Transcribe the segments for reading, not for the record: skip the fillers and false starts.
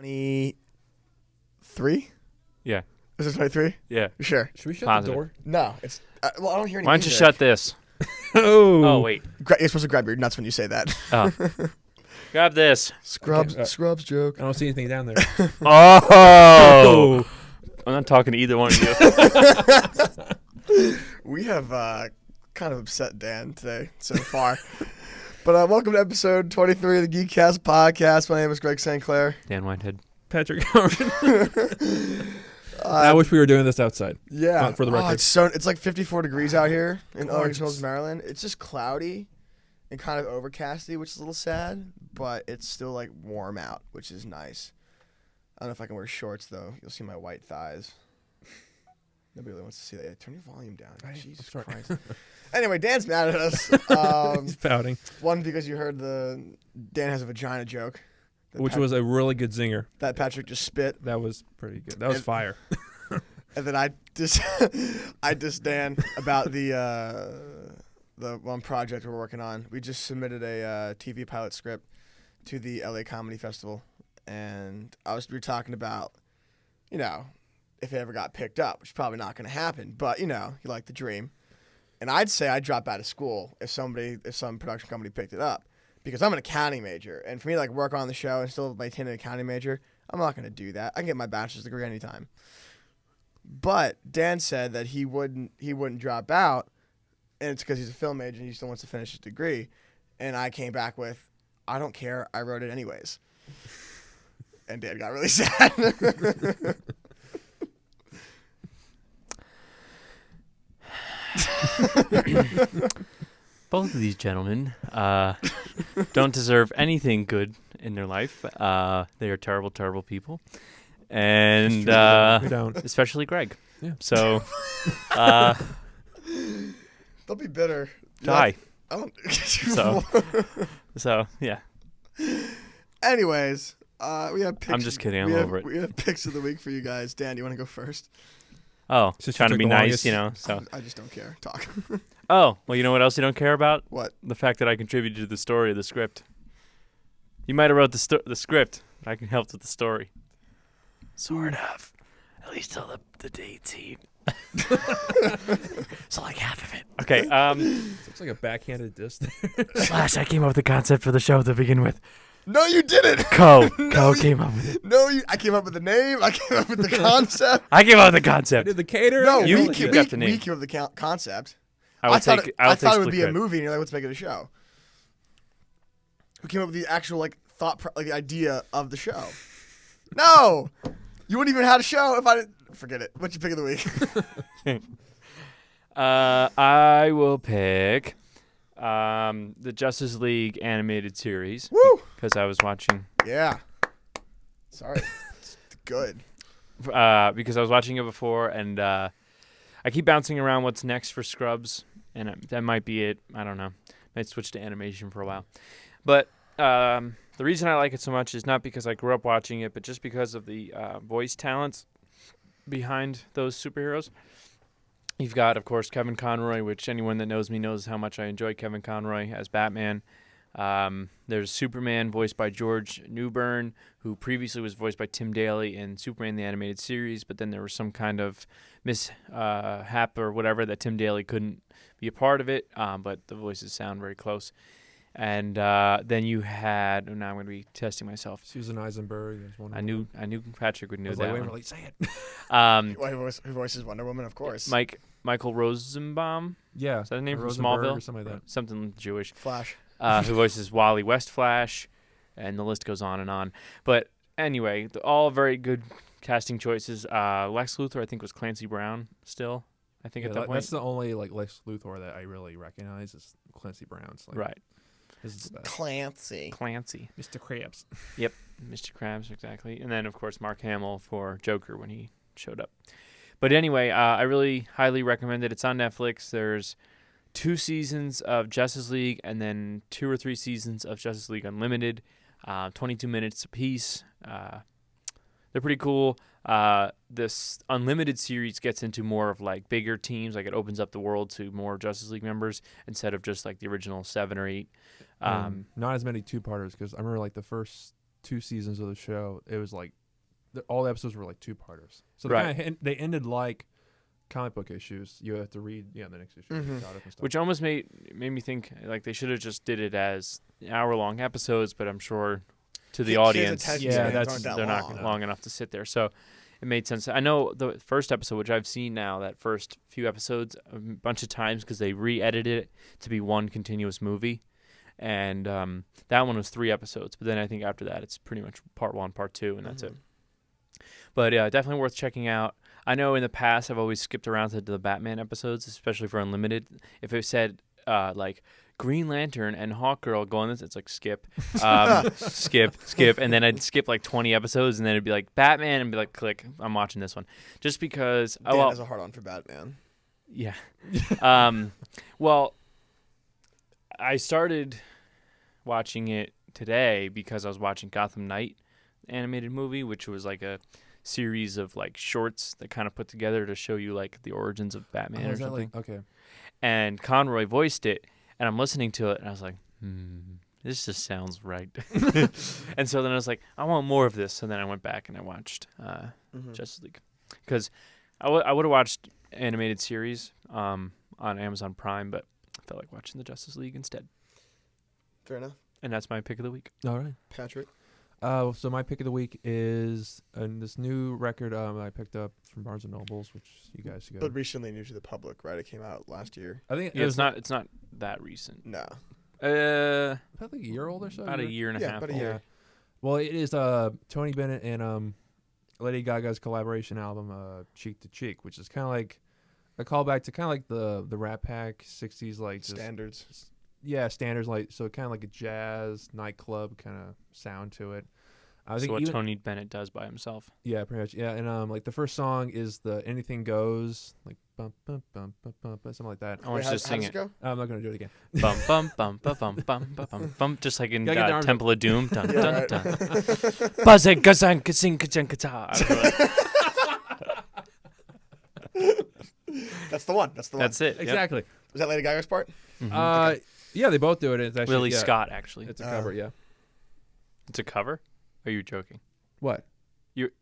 23? Yeah. Is it 23? Yeah. You sure? Should we shut Positive. the door? No. It's well, I don't hear any Why don't you music. shut this? Oh, wait. You're supposed to grab your nuts when you say that. Oh. Grab this. Scrubs, Okay, Scrubs joke. I don't see anything down there. Oh. I'm not talking to either one of you. We have kind of upset Dan today so far. But welcome to episode 23 of the Geekcast podcast. My name is Greg St. Clair. Dan Whitehead. Patrick Howard. I wish we were doing this outside. Yeah. For the record. It's like 54 degrees out here in Orange Hills, Maryland. It's just cloudy and kind of overcasty, which is a little sad, but it's still like warm out, which is nice. I don't know if I can wear shorts though. You'll see my white thighs. Nobody really wants to see that. Yeah, turn your volume down. Jesus Christ. Anyway, Dan's mad at us. He's pouting. One, because you heard Dan has a vagina joke. Which was a really good zinger. That Patrick just spit. That was pretty good. That was fire. And then I dissed Dan about the one project we're working on. We just submitted a TV pilot script to the LA Comedy Festival, and we were talking about, if it ever got picked up, which is probably not going to happen, but you like the dream. And I'd say I'd drop out of school if some production company picked it up, because I'm an accounting major, and for me to work on the show and still maintain an accounting major, I'm not going to do that. I can get my bachelor's degree anytime. But Dan said that he wouldn't drop out, and it's because he's a film major and he still wants to finish his degree. And I came back with, I don't care, I wrote it anyways. And Dan got really sad. Both of these gentlemen don't deserve anything good in their life. They are terrible, terrible people. And We don't. especially Greg. Yeah. So Don't be bitter. die. I don't. So yeah. Anyways, we have picks. I'm just kidding. I'm over it. We have picks of the week for you guys. Dan, you want to go first? Oh, Just trying to took be the nice, longest. So. I just don't care. Talk. Oh, well, you know what else you don't care about? What? The fact that I contributed to the story of the script. You might have wrote the script, but I can help with the story. Sort of. At least till the date scene. So like half of it. Okay. Looks like a backhanded diss there. Slash, I came up with the concept for the show to begin with. No, you didn't. Co came up with it. No, I came up with the name. I came up with the concept. I came up with the I concept. did the cater. No, You we got the name. We came up with the concept. I thought it would split be a credit. movie, and you're like, let's make it a show. Who came up with the actual the idea of the show? No, you wouldn't even have a show if I didn't. Forget it. What's your pick of the week? I will pick the Justice League animated series. Woo! Because I was watching. Yeah. Sorry. It's good. Because I was watching it before, and I keep bouncing around what's next for Scrubs, and that might be it. I don't know. Might switch to animation for a while. But the reason I like it so much is not because I grew up watching it, but just because of the voice talents behind those superheroes. You've got, of course, Kevin Conroy, which anyone that knows me knows how much I enjoy Kevin Conroy as Batman. There's Superman, voiced by George Newbern, who previously was voiced by Tim Daly in Superman the Animated Series, but then there was some kind of mishap or whatever that Tim Daly couldn't be a part of it, but the voices sound very close. And then you had, now I'm going to be testing myself. Susan Eisenberg. I knew Patrick would know that one. Really say it. Who voices Wonder Woman, of course. Michael Rosenbaum. Yeah. Is that a name from Rosenberg Smallville? or something like that. Something Jewish. Flash. Who voices Wally West Flash, and the list goes on and on. But anyway, all very good casting choices. Lex Luthor, I think, was Clancy Brown still. I think at that point. That's the only Lex Luthor that I really recognize is Clancy Brown's. Right. This is the best. Clancy. Mr. Krabs. Yep, Mr. Krabs, exactly. And then, of course, Mark Hamill for Joker when he showed up. But anyway, I really highly recommend it. It's on Netflix. There's 2 seasons of Justice League and then 2 or 3 seasons of Justice League Unlimited, 22 minutes apiece. They're pretty cool. This Unlimited series gets into more of bigger teams. It opens up the world to more Justice League members instead of just the original 7 or 8. Not as many two-parters because I remember the first 2 seasons of the show, it was like all the episodes were like 2-parters. So Right. they ended like comic book issues. You have to read the next issue. Mhm. Caught up and stuff. Which almost made me think like they should have just did it as hour-long episodes, but I'm sure to the Kids' audience, attention Yeah, spans that's- aren't that they're long. not long enough to sit there. So it made sense. I know the first episode, which I've seen now, that first few episodes a bunch of times because they re-edited it to be one continuous movie. And that one was 3 episodes. But then I think after that, it's pretty much part 1, part 2, and that's it. But yeah, definitely worth checking out. I know in the past I've always skipped around to the Batman episodes, especially for Unlimited. If it said like Green Lantern and Hawkgirl go on this, it's like skip, skip, and then I'd skip like 20 episodes, and then it'd be like Batman, and be like, click, I'm watching this one, just because. Dan well, has a hard on for Batman. yeah. Well, I started watching it today because I was watching Gotham Knight animated movie, which was like a series of like shorts that kind of put together to show you like the origins of Batman or is that something. like, okay. And Conroy voiced it, and I'm listening to it, and I was like, this just sounds right. And so then I was like, I want more of this. And then I went back and I watched Justice League, because I would have watched animated series on Amazon Prime, but I felt like watching the Justice League instead. Fair enough. And that's my pick of the week. All right. Patrick. So my pick of the week is this new record I picked up from Barnes & Nobles, which you guys should go. But recently new to the public, right? It came out last year. I think Yeah, it's not that recent. No. about like a year old or so. About a year and a Yeah, half. about a old. year. Well, it is Tony Bennett and Lady Gaga's collaboration album, Cheek to Cheek, which is kind of like a callback to kind of like the Rat Pack 60s, like just, Standards. yeah, standards, like so kind of like a jazz nightclub kind of sound to it. I So think what even, Tony Bennett does by himself. yeah, pretty much, yeah, and like the first song is the Anything Goes, like bum bum bum bum bum, something like that. I want you to sing does it. go? I'm not gonna do it again. Bum bum bum bum bum bum bum bum bum, just like in Gotta get the arms Temple of Doom. Dun Yeah, dun right. dun. Buzzing, gazang, kazing, kazang, kazaa. That's the one. That's the one. That's it. Yep. Exactly. Was that Lady Gaga's part? Mhm. Yeah, they both do it. It's actually Lily yeah, Scott, actually. It's a cover, yeah. It's a cover? Are you joking? What? It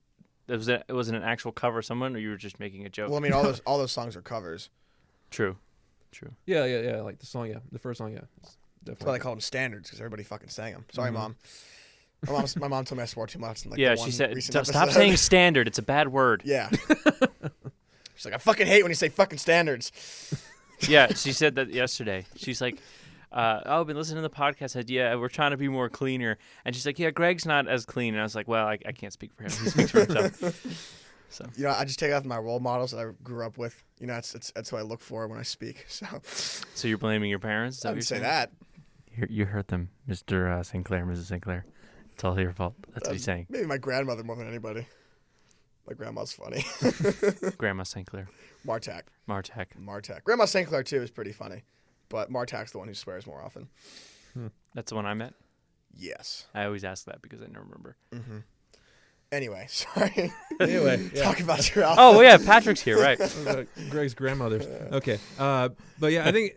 wasn't an actual cover of someone, or you were just making a joke? Well, I mean, all those songs are covers. True. Yeah. Like the song, yeah, the first song, yeah. It's That's why definitely. they call them standards, because everybody fucking sang them. Sorry, Mhm. Mom. My mom told me I swore too much. In, like, Yeah, the she one said, recent stop episode." saying standard. It's a bad word. Yeah. She's like, I fucking hate when you say fucking standards. Yeah, she said that yesterday. She's like, I've been listening to the podcast. I said, yeah, we're trying to be more cleaner. And she's like, yeah, Greg's not as clean. And I was like, well, I can't speak for him. He speaks for himself. So You know, I just take off my role models that I grew up with. You know, that's who I look for when I speak. So you're blaming your parents? Is that I what would you're say saying? that. You heard them, Mr. Sinclair, Mrs. Sinclair. It's all your fault. That's what he's saying. Maybe my grandmother more than anybody. My grandma's funny. Grandma Sinclair. Martak. Martak. Grandma St. Clair, too, is pretty funny. But Martak's the one who swears more often. That's the one I met? Yes. I always ask that because I never remember. Mm-hmm. Anyway, sorry. Anyway, yeah. Talk about your album. Oh, yeah, Patrick's here, right. Greg's grandmother's. Okay. But yeah, I think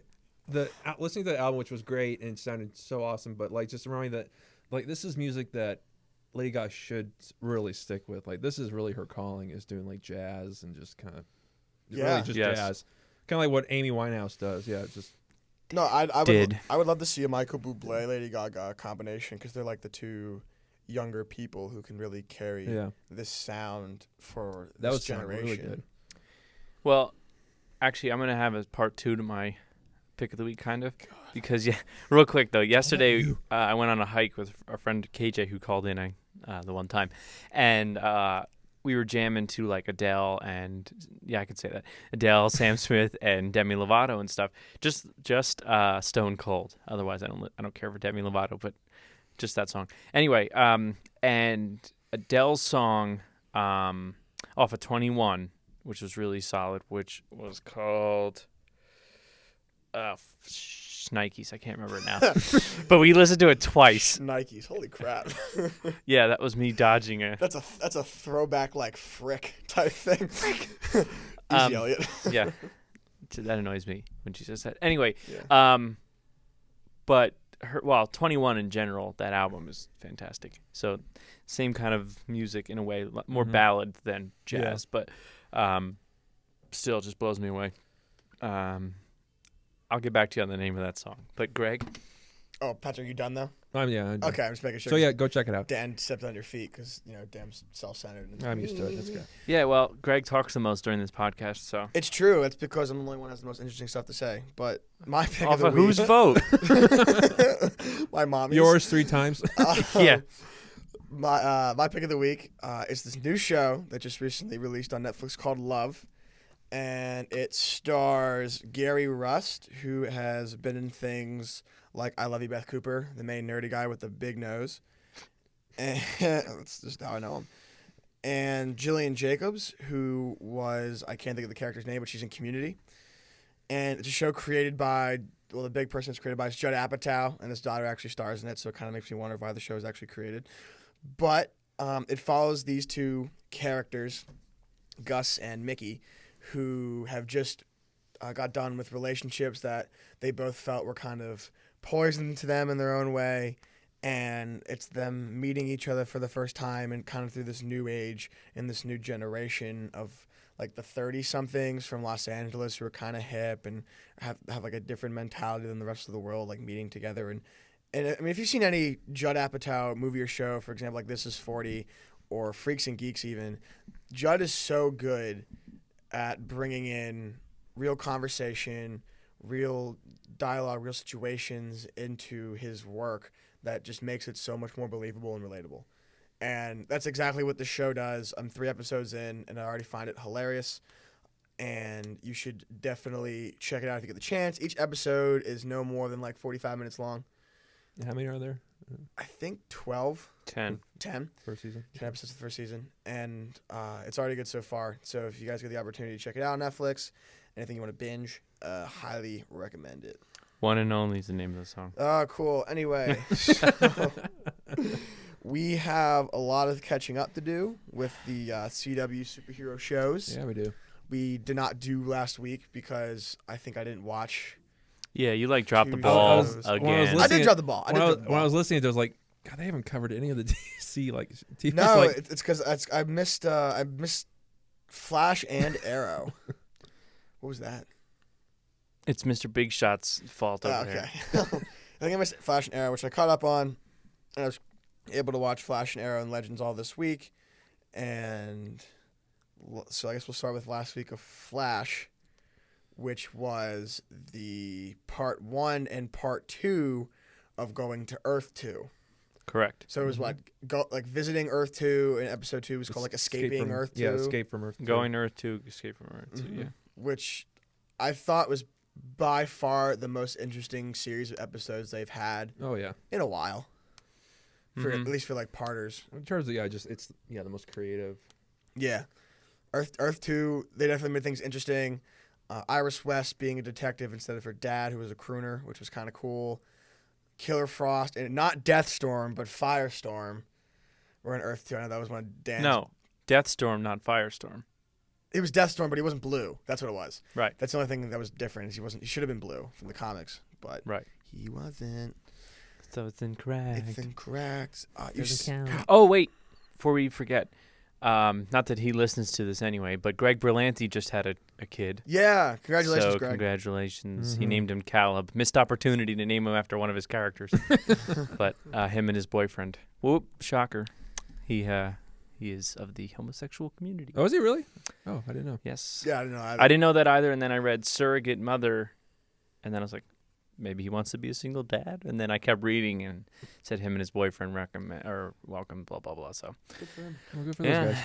listening to the album, which was great and sounded so awesome, but like just remembering that, like this is music that Lady Gaga should really stick with. Like this is really her calling, is doing like jazz and just kind of really just Yes. jazz, kind of like what Amy Winehouse does. Yeah, it's just No, I Did. would love to see a Michael Bublé Lady Gaga combination, because they're like the two younger people who can really carry yeah. this sound for That this would sound generation. really good. Well, actually, I'm going to have a part 2 to my pick of the week, kind of. Because, yeah, real quick, though. Yesterday, I went on a hike with our friend KJ, who called in the one time. And we were jamming to, like, Adele and, yeah, I could say that. Adele, Sam Smith, and Demi Lovato and stuff. Just Stone Cold. Otherwise, I don't care for Demi Lovato, but just that song. Anyway, and Adele's song off of 21, which was really solid, which was called Nikes. I can't remember it now. But we listened to it twice. Nikes, holy crap. Yeah, that was me dodging a... That's a throwback, like, frick type thing. Easy, Elliot. Yeah. That annoys me when she says that. Anyway, Yeah. but well, 21 in general, that album is fantastic. So same kind of music in a way, more ballad than jazz, but still just blows me away. I'll get back to you on the name of that song. But Greg? Oh, Patrick, you done though? I'm Okay, I'm just making sure. So yeah, go check it out. Dan stepped on your feet because Dan's self-centered. I'm used to it. That's good. Yeah, well, Greg talks the most during this podcast, so. It's true. It's because I'm the only one who has the most interesting stuff to say. But my pick Off of the of week. whose vote? My mommy's. Yours 3 times. Yeah. My pick of the week is this new show that just recently released on Netflix called Love. And it stars Gary Rust, who has been in things like I Love You, Beth Cooper, the main nerdy guy with the big nose. And that's just how I know him. And Jillian Jacobs, who was, I can't think of the character's name, but she's in Community. And it's a show created by, well, the big person it's created by is Judd Apatow, and his daughter actually stars in it, so it kind of makes me wonder why the show is actually created. But it follows these two characters, Gus and Mickey, who have just got done with relationships that they both felt were kind of poison to them in their own way, and it's them meeting each other for the first time and kind of through this new age and this new generation of like the 30-somethings from Los Angeles who are kind of hip and have like a different mentality than the rest of the world, like meeting together. And I mean, if you've seen any Judd Apatow movie or show, for example, like This Is 40 or Freaks and Geeks even, Judd is so good at bringing in real conversation, real dialogue, real situations into his work that just makes it so much more believable and relatable. And that's exactly what the show does. I'm 3 episodes in, and I already find it hilarious. And you should definitely check it out if you get the chance. Each episode is no more than like 45 minutes long. How many are there? I think 12. 10. 10. First season. 10 episodes of the first season. And it's already good so far. So if you guys get the opportunity to check it out on Netflix, anything you want to binge, highly recommend it. One and Only is the name of the song. Oh, cool. Anyway, so we have a lot of catching up to do with the CW superhero shows. Yeah, we do. We did not do last week because I think I didn't watch. Yeah, you like dropped the Two ball shows. again. I did drop the ball. When I was listening to it, I was like, God, they haven't covered any of the DC like TV. No, like, it's because I missed Flash and Arrow. What was that? It's Mr. Big Shot's fault over Okay. there. I think I missed Flash and Arrow, which I caught up on. And I was able to watch Flash and Arrow and Legends all this week. And so I guess we'll start with last week of Flash, which was the part 1 and part 2 of going to Earth 2. Correct. So it was like visiting Earth 2, and episode 2 was called like Escaping Earth 2. Yeah, Escape from Earth 2. Going to Earth 2, Escape from Earth 2, Mhm. yeah. Which I thought was by far the most interesting series of episodes they've had Oh yeah. in a while. For at least for like parters. In terms of it's the most creative. Yeah. Earth 2, they definitely made things interesting. Iris West being a detective instead of her dad, who was a crooner, which was kind of cool. Killer Frost, and not Deathstorm, but Firestorm were in Earth 2. I know that was one of Dan's. No, Deathstorm, not Firestorm. It was Deathstorm, but he wasn't blue. That's what it was. Right. That's the only thing that was different. Is he should have been blue from the comics, but Right. he wasn't. So it's incorrect. It's incorrect. Doesn't count. Oh, wait. Before we forget, not that he listens to this anyway, but Greg Berlanti just had a kid. Yeah. Congratulations, So Greg. congratulations. He Mhm. named him Caleb. Missed opportunity to name him after one of his characters. But him and his boyfriend. Whoop, shocker. He is of the homosexual community. Oh, is he really? Oh, I didn't know. Yes. Yeah, I didn't know either. I didn't know that either, and then I read surrogate mother, and then I was like, maybe he wants to be a single dad, and then I kept reading and it said him and his boyfriend recommend or welcome, blah blah blah. So Good for him. Well, good for yeah, those guys.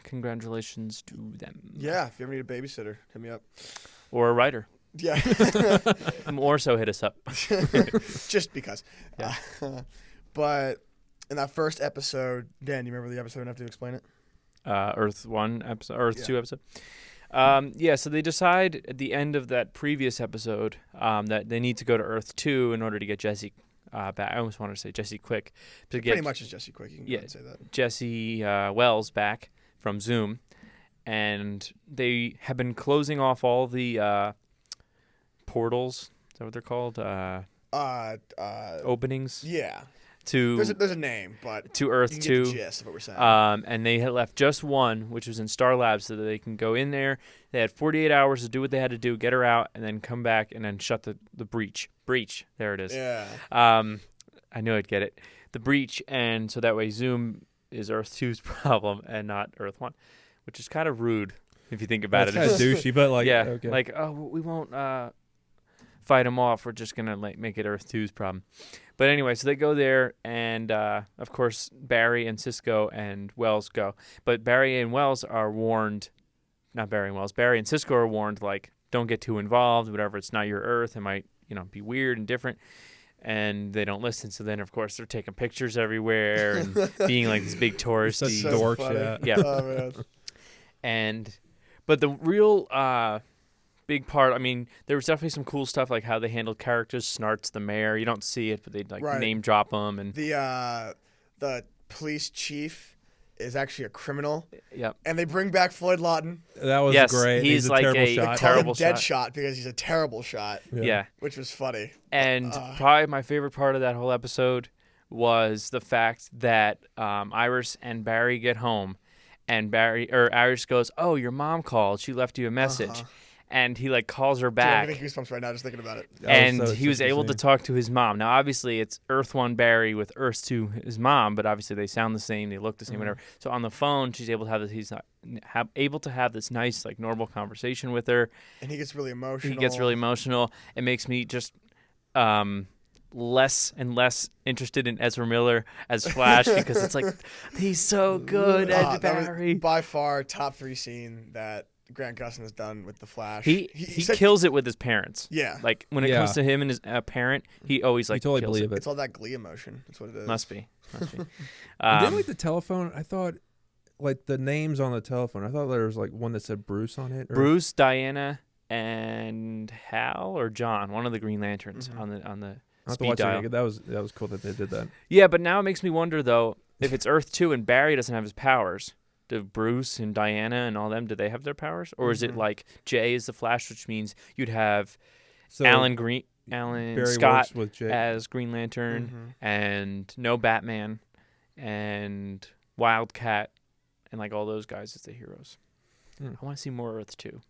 congratulations to them. Yeah, if you ever need a babysitter, hit me up. Or a writer. Yeah. Or so hit us up. Just because. Yeah. But in that first episode, Dan, you remember the episode enough to explain it? Earth 1 episode, Earth Yeah. 2 episode. Yeah, so they decide at the end of that previous episode that they need to go to Earth 2 in order to get Jesse back. I almost wanted to say Jesse Quick. To get Pretty much is Jesse Quick. You can go Yeah. ahead and say that. Jesse Wells back from Zoom. And they have been closing off all the portals. Is that what they're called? openings Yeah. to There's a name, but to you Earth can get 2. the gist of what we're saying. And they had left just one, which was in Star Labs, so that they can go in there. They had 48 hours to do what they had to do, get her out, and then come back and then shut the breach. Breach. There it is. Yeah. I knew I'd get it. The breach, and so that way Zoom is Earth 2's problem and not Earth 1, which is kind of rude if you think about That's it. kind of douchey, but like, yeah, okay. like, oh, we won't fight them off. We're just going to like make it Earth 2's problem. But anyway, so they go there, and of course, Barry and Cisco and Wells go. But Barry and Wells are warned, not Barry and Wells, Barry and Cisco are warned, like, don't get too involved, whatever, it's not your Earth, it might, be weird and different. And they don't listen, so then, of course, they're taking pictures everywhere and being like this big touristy. Such dorks, funny. yeah. Yeah. Oh, man. But the real big part, I mean, there was definitely some cool stuff, like how they handled characters. Snart's the mayor. You don't see it, but they like Right. name drop him. And The police chief is actually a criminal, yep. and they bring back Floyd Lawton. That was Yes, great. he's a like terrible a shot. Call him terrible dead shot. shot because he's a terrible shot, Yeah. which was funny. And probably my favorite part of that whole episode was the fact that Iris and Barry get home, and Iris goes, "Oh, your mom called. She left you a message." Uh-huh. And he like calls her Dude, back. I'm getting goosebumps right now just thinking about it. And That was he was such a able to scene. talk to his mom. Now, obviously, it's Earth 1 Barry with Earth 2 his mom, but obviously they sound the same, they look the same, whatever. So on the phone, she's able to have this. He's not able to have this nice, like, normal conversation with her. And he gets really emotional. He gets really emotional. It makes me just less and less interested in Ezra Miller as Flash because it's like he's so good as That was Barry. by far top 3 scene that Grant Gustin has done with the Flash. He said- kills it with his parents. Yeah, Like when it Yeah. comes to him and his parent, he always like you totally kills believe it. it's all that Glee emotion. That's what it is. Must be. And then like the telephone, I thought like the names on the telephone. I thought there was like one that said Bruce on it. Or, Bruce, Diana, and Hal or John, one of the Green Lanterns Mhm. on the I have to speed watch it dial. again. That was cool that they did that. Yeah, but now it makes me wonder though, if it's Earth 2 and Barry doesn't have his powers, do Bruce and Diana and all them, do they have their powers? Or is it Mhm. like Jay is the Flash, which means you'd have So Alan Barry Scott works with Jay. as Green Lantern Mhm. and no Batman and Wildcat and like all those guys as the heroes. Hmm. I want to see more Earth 2.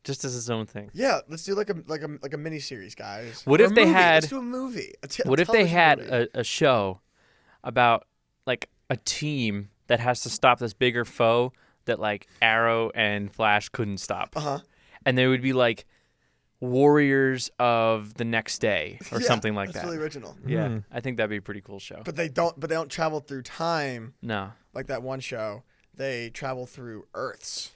Just as its own thing. Yeah, let's do like a mini series, guys. What Or if a they movie. had- Let's do a movie. What if they had a show about like a team that has to stop this bigger foe that like Arrow and Flash couldn't stop, and they would be like warriors of the next day or something like that's that. really original. Yeah, Hmm. I think that'd be a pretty cool show. But they don't travel through time No, like that one show. They travel through Earths,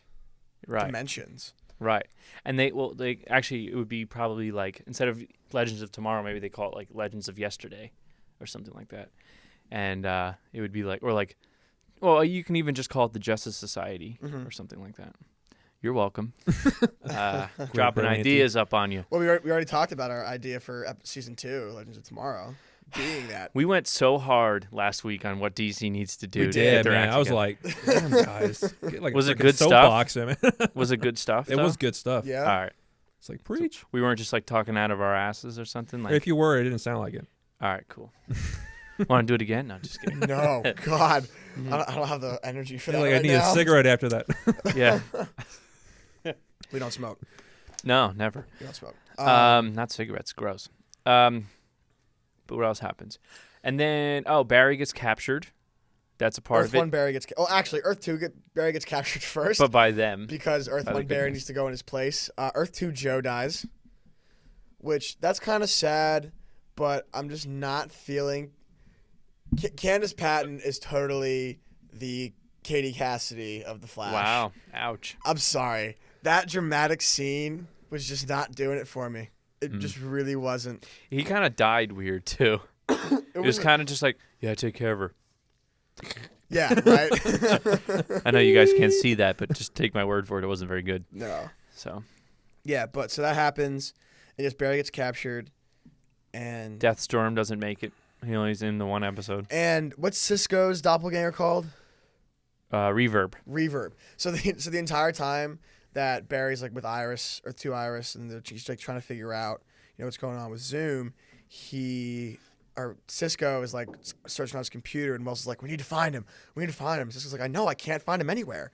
right, dimensions. right, and they actually it would be probably like instead of Legends of Tomorrow, maybe they call it like Legends of Yesterday, or something like that, and it would be like or like. Well, you can even just call it the Justice Society Mhm. or something like that. You're welcome. Dropping Brilliant. ideas up on you. Well, we already talked about our idea for season 2, Legends of Tomorrow, being that. We went so hard last week on what DC needs to do. We to did, get their man. act I was together. like, damn, guys. Get like Was a it freaking good stuff? soapbox, man. Was it good stuff? It though? was good stuff. Yeah. All right. It's like, preach. We weren't just like talking out of our asses or something. Like, If you were, it didn't sound like it. all right, cool. Want to do it again? No, just kidding. No, God, Mhm. I don't have the energy for You're that like, right I need now. a cigarette after that. Yeah. We don't smoke. No, never. We don't smoke. Not cigarettes. Gross. But what else happens? And then, Barry gets captured. That's a part Earth of it. 1 Barry gets. Actually, Earth 2 Barry gets captured first But by them. because Earth by the 1 Barry goodness. needs to go in his place. Earth 2 Joe dies, which that's kind of sad, but I'm just not feeling. Candace Patton is totally the Katie Cassidy of the Flash. Wow. Ouch. I'm sorry. That dramatic scene was just not doing it for me. It Mm. just really wasn't. He kind of died weird, too. It was kind of just like, yeah, take care of her. Yeah, right? I know you guys can't see that, but just take my word for it. It wasn't very good. No. So, Yeah, but so that happens. And just Barry gets captured. And Deathstorm doesn't make it. He only's in the one episode. and what's Cisco's doppelganger called? Reverb. Reverb. So the entire time that Barry's like with Iris or 2 Iris and she's like trying to figure out, you know what's going on with Zoom. Cisco is like searching on his computer, and Wells is like, we need to find him. Cisco's like, I know, I can't find him anywhere.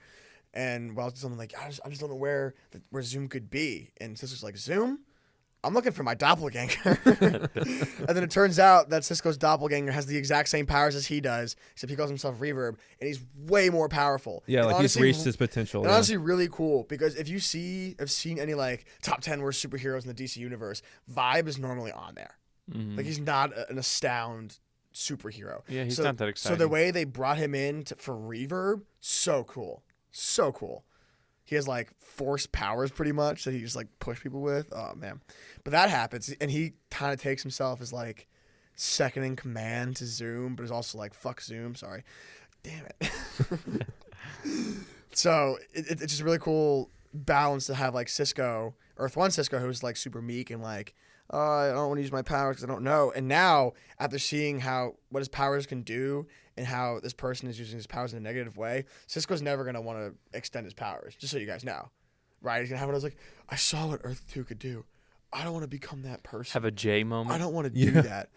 And Wells is something like, I just don't know where Zoom could be. And Cisco's like, Zoom? I'm looking for my doppelganger. And then it turns out that Cisco's doppelganger has the exact same powers as he does, except he calls himself Reverb, and he's way more powerful. Yeah, and like honestly, he's reached his potential. and honestly, really cool, because if you have seen any like top 10 worst superheroes in the DC universe, Vibe is normally on there. Mhm. Like, he's not an astound superhero. Yeah, he's not that exciting. So the way they brought him in for Reverb, so cool. So cool. He has like force powers pretty much that he just like push people with. Oh man. But that happens, and he kind of takes himself as like second in command to Zoom, but is also like, fuck Zoom, sorry. Damn it. So it's just a really cool balance to have like Cisco, Earth 1 Cisco, who's like super meek and like, I don't want to use my powers because I don't know. And now, after seeing what his powers can do and how this person is using his powers in a negative way, Cisco's never going to want to extend his powers, just so you guys know. Right? He's going to have one of those like, I saw what Earth 2 could do. I don't want to become that person. Have a J moment. I don't want to do that.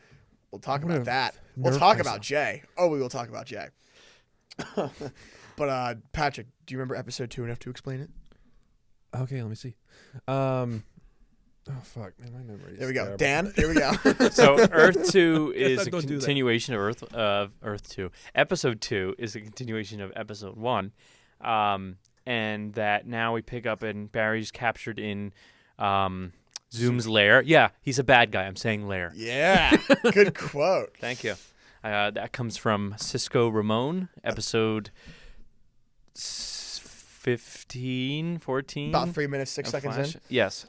We'll talk about that. We'll talk about Jay. Oh, we will talk about Jay. But, Patrick, do you remember episode 2 enough to explain it? Okay, let me see. Oh fuck, man, my memory is There we go. terrible. Dan, here we go. So Earth 2 is a Don't do that. continuation of Earth 2. Episode 2 is a continuation of Episode 1. And that now we pick up and Barry's captured in Zoom's lair. Yeah, he's a bad guy. I'm saying lair. Yeah. Good quote. Thank you. That comes from Cisco Ramon, episode 15, 14. About 3 minutes, 6 of seconds Flash. in. Yes.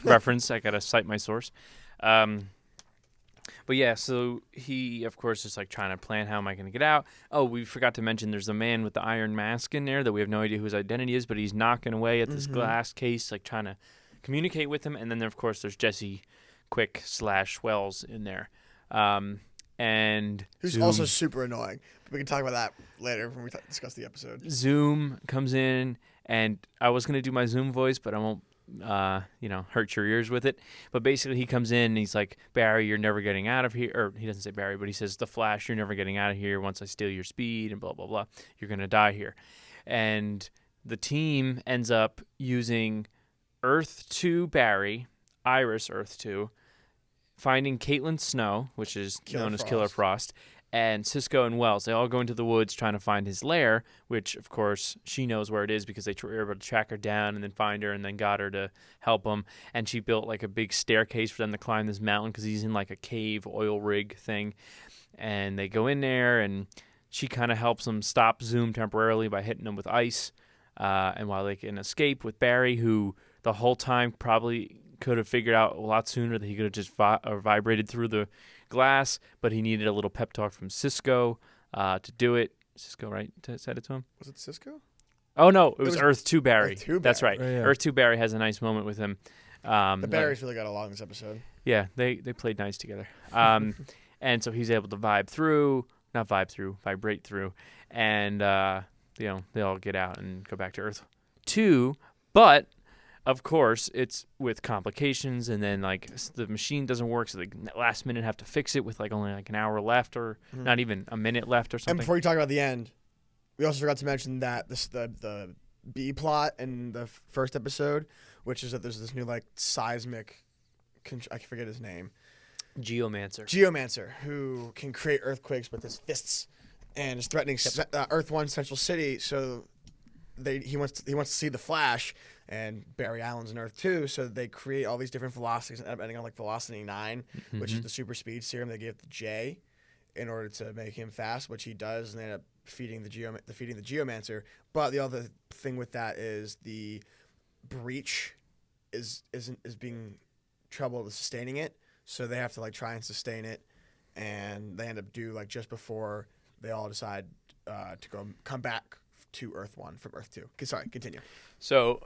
Reference. I gotta cite my source. But yeah, so he, of course, is like trying to plan how am I going to get out. Oh, we forgot to mention there's a man with the iron mask in there that we have no idea who his identity is, but he's knocking away at this glass case, like trying to communicate with him. And then, of course, there's Jesse Quick / Wells in there. And Who's Zoom, also super annoying. We can talk about that later when we discuss the episode. Zoom comes in, and I was going to do my Zoom voice, but I won't hurt your ears with it. But basically he comes in and he's like, Barry, you're never getting out of here. Or he doesn't say Barry, but he says, the Flash, you're never getting out of here once I steal your speed and blah, blah, blah. You're going to die here. And the team ends up using Earth 2 Barry, Iris Earth 2, finding Caitlin Snow, which is known as Killer Frost, and Cisco and Wells. They all go into the woods trying to find his lair, which, of course, she knows where it is because they were able to track her down and then find her and then got her to help them. And she built like a big staircase for them to climb this mountain because he's in like a cave oil rig thing. And they go in there and she kind of helps them stop Zoom temporarily by hitting them with ice. And while they can escape with Barry, who the whole time probably could have figured out a lot sooner that he could have just vibrated through the glass, but he needed a little pep talk from Cisco to do it. Cisco, right? Said it to him? Was it Cisco? Oh, no. It was Earth 2 Barry. Earth 2 That's Barry. right. Oh, yeah. Earth 2 Barry has a nice moment with him. The Barrys really got along this episode. Yeah, they played nice together. And so he's able to vibrate through, and they all get out and go back to Earth 2. But of course, it's with complications, and then like the machine doesn't work, so they last minute have to fix it with like only like an hour left, or not even a minute left, or And something. before you talk about the end, we also forgot to mention that the B plot in the first episode, which is that there's this new like seismic, I forget his name, Geomancer, who can create earthquakes with his fists, and is threatening Earth 1 Central City. So he wants to see the Flash, and Barry Allen's in Earth 2, so they create all these different velocities and end up ending on like Velocity 9, which is the super speed serum they give to Jay in order to make him fast, which he does, and they end up feeding the Geomancer. But the other thing with that is the breach is being trouble with sustaining it, so they have to like try and sustain it, and they end up just before they all decide to come back to Earth 1 from Earth 2. Okay, sorry, continue. So,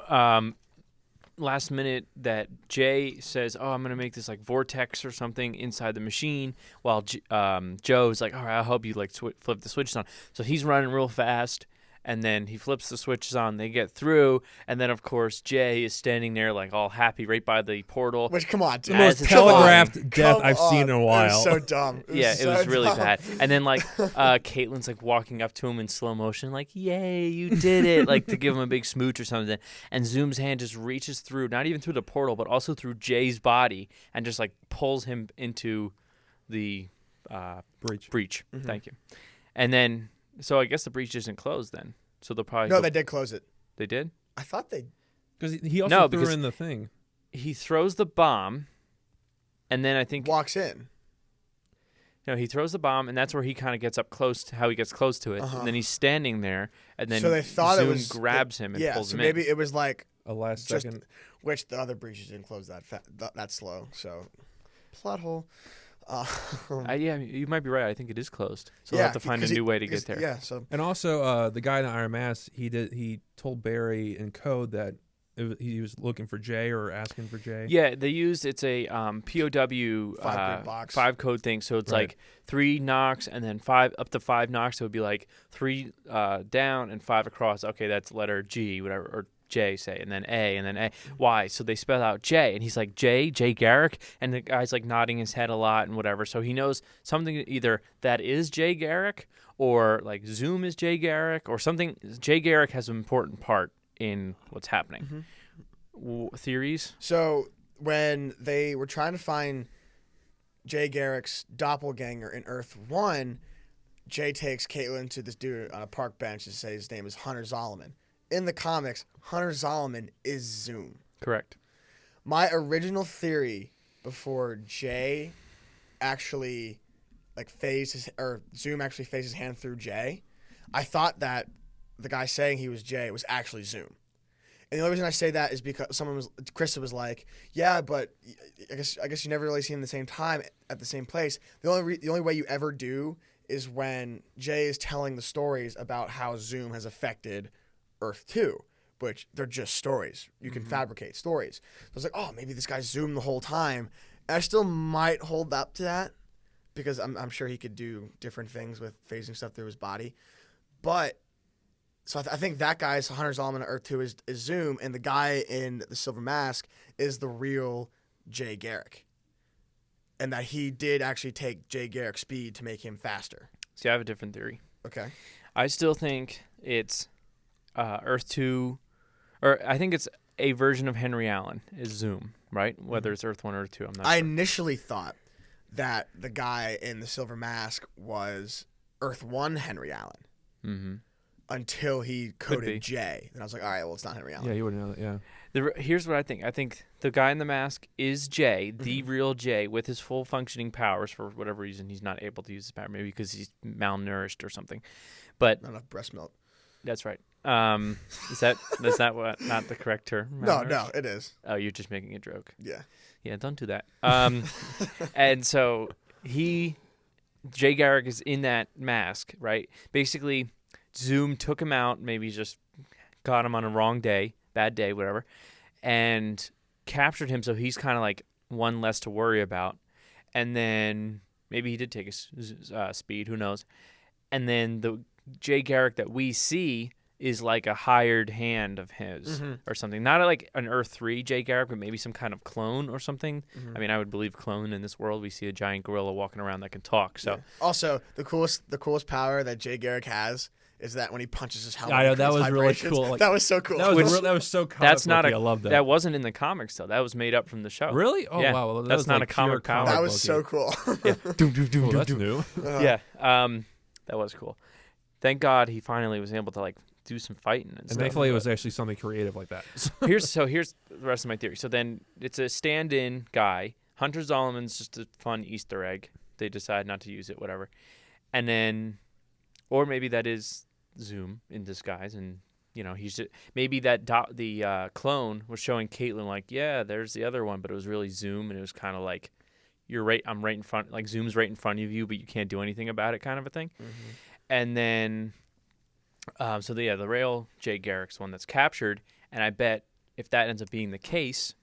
last minute that Jay says, I'm going to make this like vortex or something inside the machine, while Joe's like, all right, I'll help you like flip the switches on. So he's running real fast, And then he flips the switches on. They get through, and then of course Jay is standing there like all happy right by the portal. Which, come on, dude. The most it's telegraphed death Come I've seen in a on. It while. was so dumb. It was really dumb. bad. And then like Caitlyn's like walking up to him in slow motion, like, "Yay, you did it!" Like to give him a big smooch or something. And Zoom's hand just reaches through, not even through the portal, but also through Jay's body, and just like pulls him into the breach. Mm-hmm. Thank you. And then, so I guess the breach isn't closed then. So they'll probably No, they did close it. They did? I thought they. Because he also No, threw because- in the thing. He throws the bomb, and then I think Walks in. no, he throws the bomb, and that's where he kind of gets up close to how he gets close to it. Uh-huh. And then he's standing there, and then So they thought Zoom it was grabs him and yeah, pulls so him maybe in. it was like A last just second. which the other breaches didn't close that slow. So plot hole. Yeah, you might be right. I think it is closed. So yeah, we'll have to find a 'cause he- new way to because- get there. Yeah. So And also, the guy in the Iron Mask, he told Barry in code that he was looking for Jay or asking for Jay. Yeah, they used it's a POW 5-grid box. 5 code thing. So it's Right. like 3 knocks and then 5 up to 5 knocks. So it would be like 3 down and 5 across. Okay, that's letter G, whatever, or J, say, and then A, and then A. Why? So they spell out J, and he's like, Jay Garrick, and the guy's like nodding his head a lot and whatever. So he knows something either that is Jay Garrick or like Zoom is Jay Garrick or something. Jay Garrick has an important part in what's happening. Theories? So when they were trying to find Jay Garrick's doppelganger in Earth 1, Jay takes Caitlyn to this dude on a park bench and says his name is Hunter Zolomon. In the comics, Hunter Zolomon is Zoom. Correct. My original theory before Jay actually like Zoom actually phased his hand through Jay, I thought that the guy saying he was Jay was actually Zoom. And the only reason I say that is because Krista was like, yeah, but I guess you never really see him at the same time at the same place. The only way you ever do is when Jay is telling the stories about how Zoom has affected Earth 2, which they're just stories. You can fabricate stories. So I was like, oh, maybe this guy's Zoom the whole time. And I still might hold up to that because I'm sure he could do different things with phasing stuff through his body. But so I think that guy's Hunter Zolomon at Earth 2 is Zoom, and the guy in the Silver Mask is the real Jay Garrick. And that he did actually take Jay Garrick's speed to make him faster. See, I have a different theory. Okay. I still think it's Earth 2, or I think it's a version of Henry Allen is Zoom, right? Whether it's Earth 1 or Earth 2, I'm not I sure. initially thought that the guy in the Silver Mask was Earth 1 Henry Allen Mm-hmm. until he be. coded Jay. And I was like, all right, well, it's not Henry Allen. Yeah, you wouldn't know that. Yeah. Here's what I think. I think the guy in the mask is Jay, the real Jay, with his full functioning powers. For whatever reason, he's not able to use his power. Maybe because he's malnourished or something. But Not enough breast milk. that's right. Is that what not the correct term? No, Malnourished? it is. Oh, you're just making a joke. Yeah. Yeah, don't do that. And so Jay Garrick is in that mask, right? Basically, Zoom took him out, maybe just got him on a wrong day, bad day, whatever, and captured him. So he's kind of like one less to worry about. And then maybe he did take his speed, who knows? And then the Jay Garrick that we see is like a hired hand of his or something. Not like an Earth 3 Jay Garrick, but maybe some kind of clone or something. I mean, I would believe clone in this world. We see a giant gorilla walking around that can talk. So Yeah. Also, the coolest power that Jay Garrick has is that when he punches his helmet, I know, it that creates was really vibrations. cool. Like, that was so cool. That was so comic that's not booky. I love that. That wasn't in the comics though. That was made up from the show. Really? Oh Yeah. wow. Well, That's was not like a comic pure power. That was booky. so cool. Oh, that's new. Yeah. That was cool. Thank God he finally was able to like do some fighting and And stuff. thankfully, it was actually something creative like that. here's the rest of my theory. So then it's a stand-in guy. Hunter Zolomon's just a fun Easter egg. They decide not to use it, whatever. And then, or maybe that is Zoom in disguise, and you know he's just, maybe that the clone was showing Caitlyn like, yeah, there's the other one, but it was really Zoom, and it was kind of like, you're right, I'm right in front, like Zoom's right in front of you, but you can't do anything about it, kind of a thing. And then. The real Jay Garrick's one that's captured, and I bet if that ends up being the case,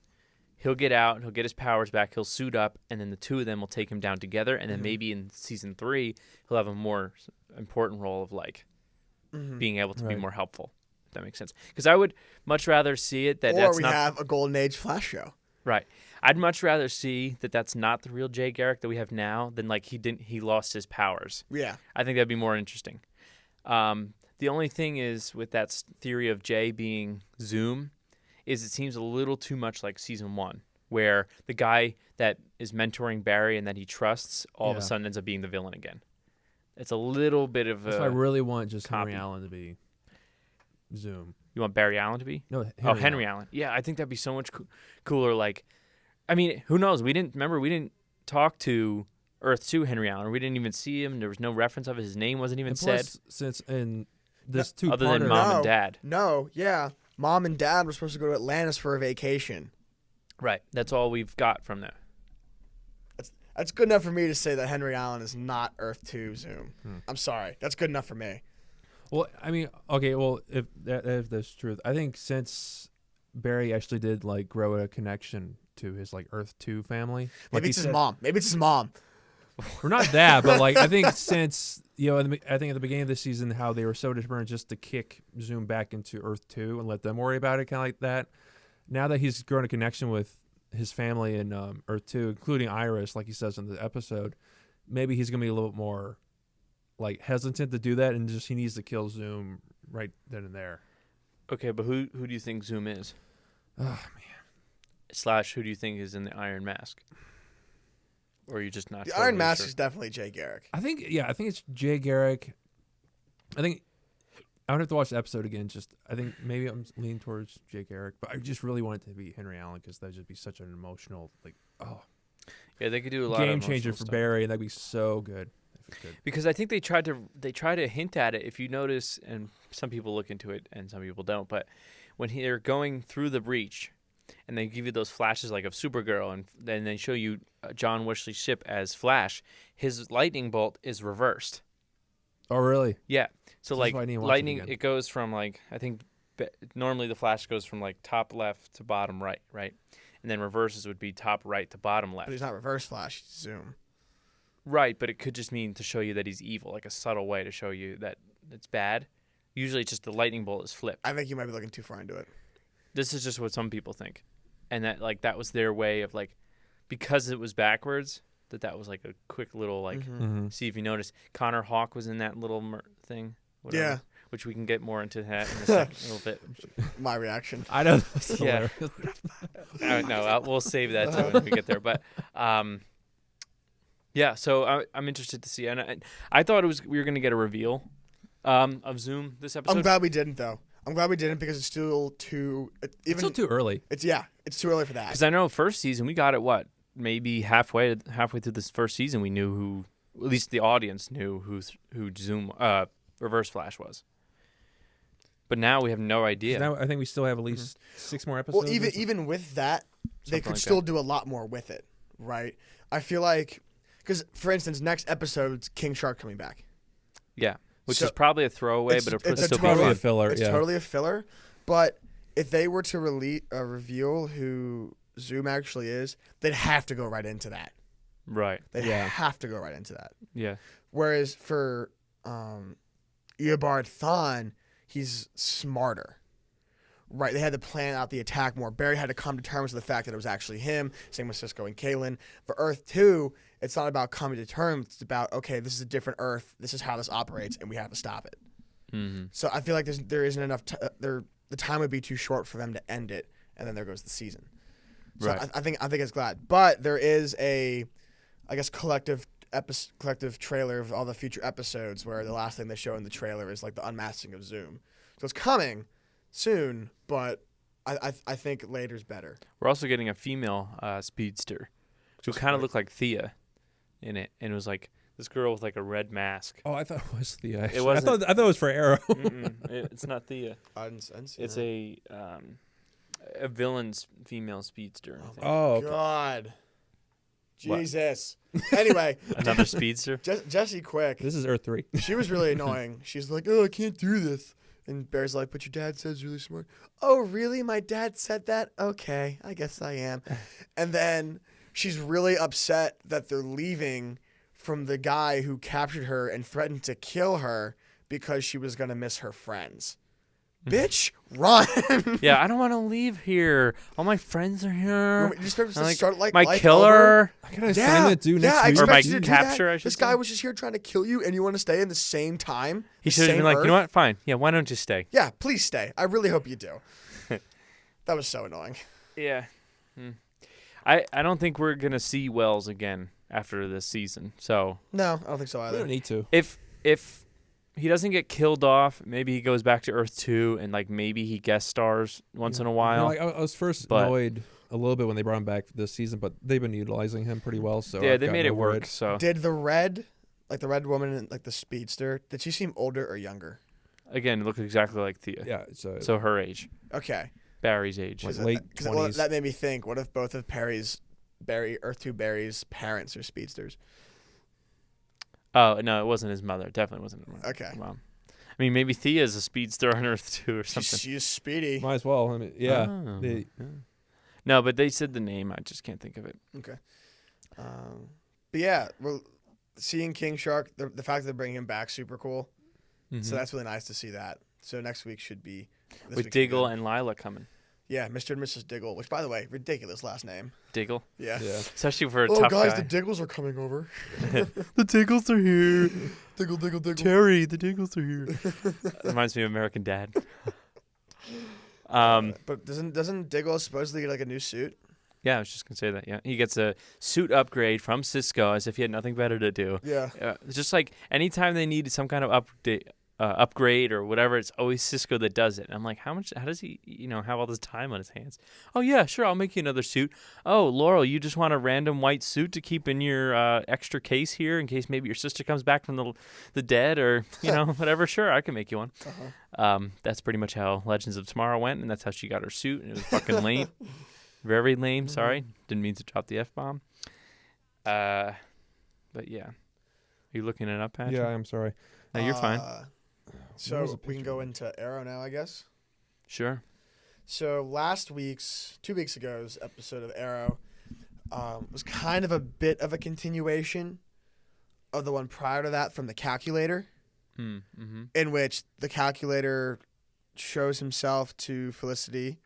he'll get out, he'll get his powers back, he'll suit up, and then the two of them will take him down together, and then maybe in season 3 he'll have a more important role of like being able to be Right. more helpful. If that makes sense. Because I would much rather see it that Or that's we not have a Golden Age Flash show. right. I'd much rather see that that's not the real Jay Garrick that we have now than like he lost his powers. Yeah. I think that'd be more interesting. The only thing is with that theory of Jay being Zoom is it seems a little too much like season 1, where the guy that is mentoring Barry and that he trusts all of a Yeah. sudden ends up being the villain again. It's a little bit of That's why I a. really want just copy. Henry Allen to be Zoom. You want Barry Allen to be? No, Henry Allen. Yeah, I think that'd be so much cooler. Like, I mean, who knows? We didn't talk to Earth 2 Henry Allen. We didn't even see him. There was no reference of it. His name wasn't even And said. plus, since in this two Other than parter, Mom No. and Dad. No, yeah. Mom and Dad were supposed to go to Atlantis for a vacation. Right. That's all we've got from that. That's good enough for me to say that Henry Allen is not Earth 2 Zoom. Hmm. I'm sorry. That's good enough for me. well, I mean, okay, well, if that's true, I think since Barry actually did like grow a connection to his like Earth 2 family, like Maybe he it's his said- mom. Maybe it's his mom. Or not that, but like I think since I think at the beginning of the season how they were so determined just to kick Zoom back into Earth 2 and let them worry about it, kind of like that. Now that he's grown a connection with his family in Earth 2, including Iris, like he says in the episode, maybe he's gonna be a little bit more like hesitant to do that, and just he needs to kill Zoom right then and there. Okay, but who do you think Zoom is? Oh man, Slash, who do you think is in the Iron Mask? Or are you just not? The totally Iron Mask sure? is definitely Jay Garrick. I think it's Jay Garrick. I think I would have to watch the episode again. I think maybe I'm leaning towards Jay Garrick, but I just really want it to be Henry Allen because that'd just be such an emotional Yeah, they could do a lot game of changer emotional for stuff. Barry, and that'd be so good if it could. Because I think they try to hint at it. If you notice, and some people look into it and some people don't, but when they're going through the breach, and they give you those flashes like of Supergirl, and then they show you John Wishley's ship as Flash, his lightning bolt is reversed. Oh really? Yeah, so This is like why I need to watch it lightning, again. it goes from like I think normally the Flash goes from like top left to bottom right, and then reverses would be top right to bottom left. But he's not Reverse Flash. He's Zoom. Right, but it could just mean to show you that he's evil, like a subtle way to show you that it's bad. Usually it's just the lightning bolt is flipped. I think you might be looking too far into it. This is just what some people think. And that like that was their way of like because it was backwards, that was like a quick little like Mm-hmm. see if you notice Connor Hawk was in that little thing. Whatever, Yeah. Which we can get more into that in a second, a little bit. My reaction. I know. That's Yeah. hilarious. No, we'll save that till when we get there. But yeah, so I'm interested to see. And I thought we were going to get a reveal of Zoom this episode. I'm glad we didn't though. I'm glad we didn't because it's still too. It's still too early. It's too early for that. Because I know first season we got it maybe halfway through this first season we knew who, at least the audience knew who Zoom Reverse Flash was. But now we have no idea. Now I think we still have at least 6 more episodes. Well, even with that, they Something could like still that. do a lot more with it, right? I feel like because for instance, next episode's King Shark coming back. Yeah, which So- is probably a throwaway, It's- but it's it'll a still be probably fun. a filler. It's yeah. totally a filler, but if they were to reveal who Zoom actually is, they'd have to go right into that. Right. They'd Yeah. have to go right into that. Yeah. Whereas for Eobard Thawne, he's smarter. Right, they had to plan out the attack more. Barry had to come to terms with the fact that it was actually him. Same with Cisco and Caitlin. For Earth 2, it's not about coming to terms. It's about, okay, this is a different Earth. This is how this operates, and we have to stop it. Mm-hmm. So I feel like there isn't enough. The time would be too short for them to end it, and then there goes the season. So Right. I think it's glad, but there is a, I guess, collective trailer of all the future episodes where the last thing they show in the trailer is like the unmasking of Zoom. So it's coming soon, but I think later's better. We're also getting a female speedster who Just kind of like- looked like Thea in it, and it was like this girl with like a red mask. Oh, I thought it was the. Actually. wasn't. I thought it was for Arrow. It's not Thea. I didn't see It's that. a villain's female speedster. I think. Oh, okay. God. What? Jesus. Anyway, Another speedster. Jessie Quick, This is Earth 3. she was really annoying. She's like, oh, I can't do this. And Bear's like, but your dad says really smart. Oh, really? My dad said that? Okay, I guess I am. And then she's really upset that they're leaving from the guy who captured her and threatened to kill her because she was gonna miss her friends. Mm-hmm. Bitch, run! Yeah, I don't want to leave here. All my friends are here. You expect us to Like, start like my life killer. I got an Yeah, assignment due next I week. Or my expect you to do capture, that. I should This guy say. was just here trying to kill you, and you want to stay in the same time. He the should have same been like, Earth? you know what? Fine. Yeah, why don't you stay? Yeah, please stay. I really hope you do. That was so annoying. Yeah. I don't think we're gonna see Wells again after this season. So No, I don't think so We either. don't need to. if he doesn't get killed off, maybe he goes back to Earth 2 and like maybe he guest stars once in a while. Like, I was first but- annoyed a little bit when they brought him back this season, but they've been utilizing him pretty well. So yeah, I've they gotten made it over work. So Did the red woman in like the speedster, did she seem older or younger? again, it looked exactly like Thea. Yeah, so So her age, Okay. Barry's age. Like 'Cause late well, 20s. that made me think, what if both of Earth 2 Barry's parents are speedsters? Oh no, it wasn't his mother. It definitely wasn't his mother. Okay. Mom. I mean, maybe Thea's a speedster on Earth 2 or something. She's speedy. might as well. I mean, yeah. Oh, They- yeah. No, but they said the name. I just can't think of it. Okay. But yeah, we're seeing King Shark, the fact that they're bringing him back, super cool. Mhm. So that's really nice to see that. So next week should be this With week should be Diggle good. and Lila coming. Yeah, Mr. and Mrs. Diggle, which by the way, ridiculous last name. Diggle, Yeah. Yeah. especially for a Oh tough guys, guy. the Diggles are coming over. The Diggles are here. Diggle, Diggle, Diggle. Terry, the Diggles are here. Reminds me of American Dad. But doesn't Diggle supposedly get like a new suit? Yeah, I was just gonna say that. Yeah, he gets a suit upgrade from Cisco as if he had nothing better to do. Yeah. Just like anytime they need some kind of upgrade or whatever, it's always Cisco that does it. And I'm like, how does he, have all this time on his hands? Oh yeah, sure, I'll make you another suit. Oh, Laurel, you just want a random white suit to keep in your extra case here in case maybe your sister comes back from the dead or whatever. Sure, I can make you one. That's pretty much how Legends of Tomorrow went, and that's how she got her suit. And it was fucking lame, very lame. Sorry, didn't mean to drop the F-bomb. But yeah, are you looking it up, Patrick? Yeah, I'm sorry. No, you're fine. Where's So the we can picture? go into Arrow now, I guess. Sure. So 2 weeks ago's episode of Arrow was kind of a bit of a continuation of the one prior to that from the Calculator, Mm-hmm. in which the Calculator shows himself to Felicity,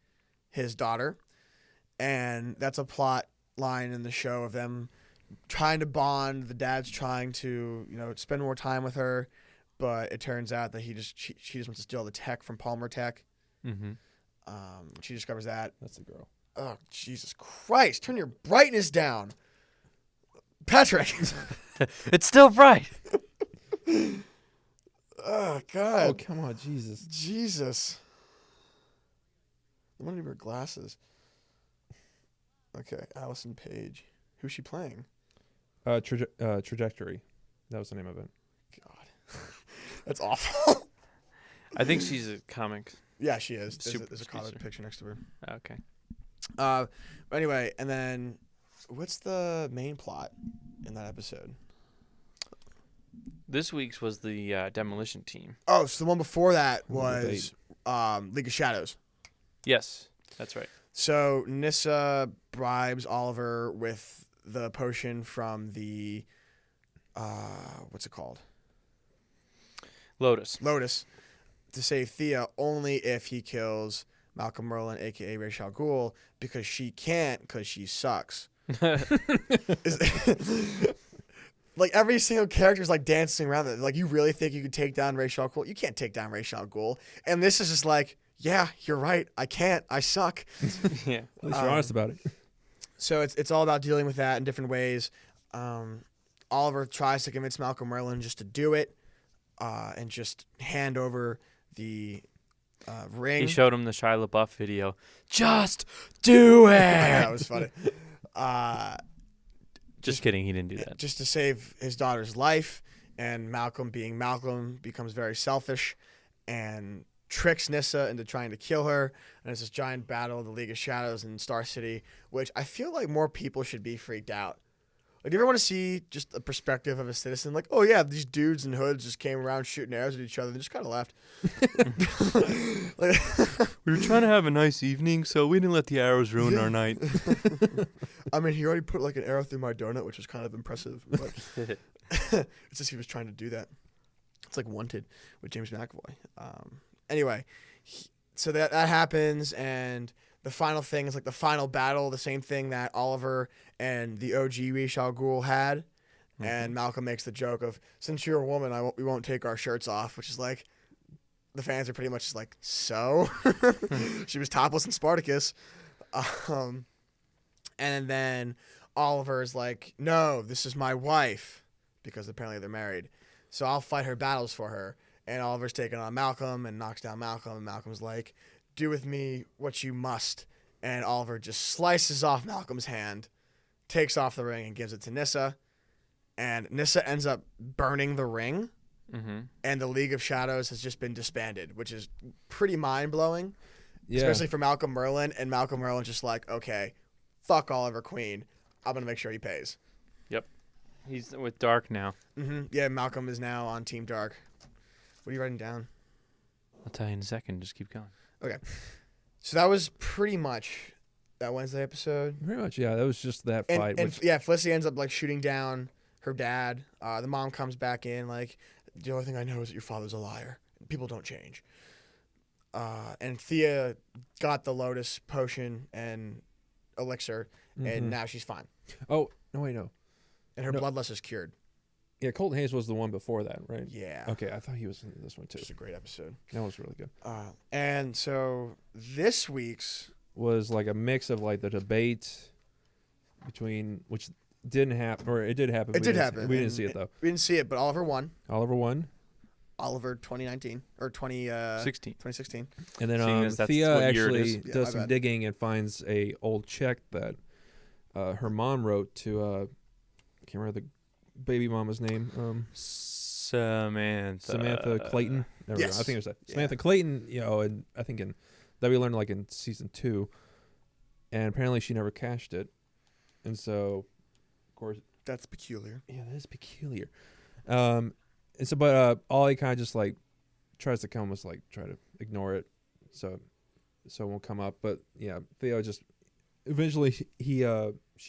his daughter, and that's a plot line in the show of them trying to bond. The dad's trying to, spend more time with her, but it turns out that she just wants to steal the tech from Palmer Tech. Mm-hmm. She discovers that. That's the girl. Oh, Jesus Christ. Turn your brightness down. Patrick. It's still bright. Oh, God. Oh, come on, Jesus. Jesus. I want to wear glasses. Okay, Allison Page. Who's she playing? Trajectory. That was the name of it. God. That's awful. I think she's a comic. Yeah, she is. Super There's a comic speedster. picture next to her. Okay. But anyway, and then what's the main plot in that episode? This week's was the demolition team. Oh, so the one before that Ooh, was League of Shadows. Yes, that's right. So Nyssa bribes Oliver with the potion from the what's it called? Lotus. Lotus, to save Thea only if he kills Malcolm Merlin, aka Ra's al Ghul, because she can't because she sucks. Like every single character is like dancing around it. Like, you really think you could take down Ra's al Ghul? You can't take down Ra's al Ghul. And this is just like, yeah, you're right. I can't. I suck. Yeah. At least you're honest about it. So it's all about dealing with that in different ways. Oliver tries to convince Malcolm Merlin just to do it and just hand over the ring. He showed him the Shia LaBeouf video. Just do it. Yeah, that was funny. Just kidding. He didn't do that. Just to save his daughter's life. And Malcolm, being Malcolm, becomes very selfish and tricks Nyssa into trying to kill her. And it's this giant battle of the League of Shadows in Star City, which I feel like more people should be freaked out. Like, do you ever want to see just a perspective of a citizen? Like, oh yeah, these dudes in hoods just came around shooting arrows at each other and just kind of left. Like, We were trying to have a nice evening, so we didn't let the arrows ruin our night. I mean, he already put like an arrow thugh my donut, which was kind of impressive. But it's just he was trying to do that. It's like Wanted with James McAvoy. Anyway, so that happens, and the final thing is like the final battle, the same thing that Oliver and the OG Ra's al Ghul had. And Malcolm makes the joke of, since you're a woman, we won't take our shirts off, which is like, the fans are pretty much just like, so? She was topless in Spartacus. And then Oliver's like, no, this is my wife, because apparently they're married. So I'll fight her battles for her. And Oliver's taking on Malcolm and knocks down Malcolm. And Malcolm's like, do with me what you must. And Oliver just slices off Malcolm's hand, takes off the ring, and gives it to Nyssa. And Nyssa ends up burning the ring, and the League of Shadows has just been disbanded, which is pretty mind-blowing, especially for Malcolm Merlin. And Malcolm Merlin's just like, okay, fuck Oliver Queen. I'm going to make sure he pays. Yep. He's with Dark now. Yeah, Malcolm is now on Team Dark. What are you writing down? I'll tell you in a second. Just keep going. Okay. So that was pretty much that Wednesday episode. Pretty much, yeah. That was just that fight. And Felicity ends up like shooting down her dad. The mom comes back in like, the only thing I know is that your father's a liar. People don't change. And Thea got the Lotus potion and elixir, and now she's fine. Oh, no, wait, no. And her bloodlust is cured. Yeah, Colton Hayes was the one before that, right? Yeah. Okay, I thought he was in this one too. It's a great episode. That was really good. And so this week's was like a mix of like the debate between, which didn't happen, or it did happen. It did happen. We didn't see it though. We didn't see it, but Oliver won. Oliver won. Oliver 2019 or 2016. And then Seeing as that's Thea what year it actually is. Yeah, does my some bad. digging and finds a old check that her mom wrote to I can't remember the baby mama's name. Samantha Clayton. There we go. Yes. I think it was that. Yeah. Samantha Clayton, and I think that we learned like in season 2. And apparently she never cashed it. And so of course That's peculiar. yeah, that is peculiar. And so but Ollie kind of just like tries to come was like try to ignore it. So it won't come up. But yeah, Theo just eventually she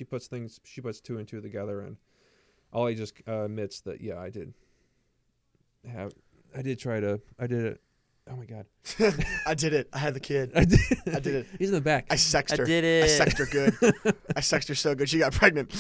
puts 2 and 2 together, and Ollie just admits that I did it. Oh my god. I did it. I had the kid. I did it. He's in the back. I sexed her. I did it. I sexed her good. I sexed her so good she got pregnant.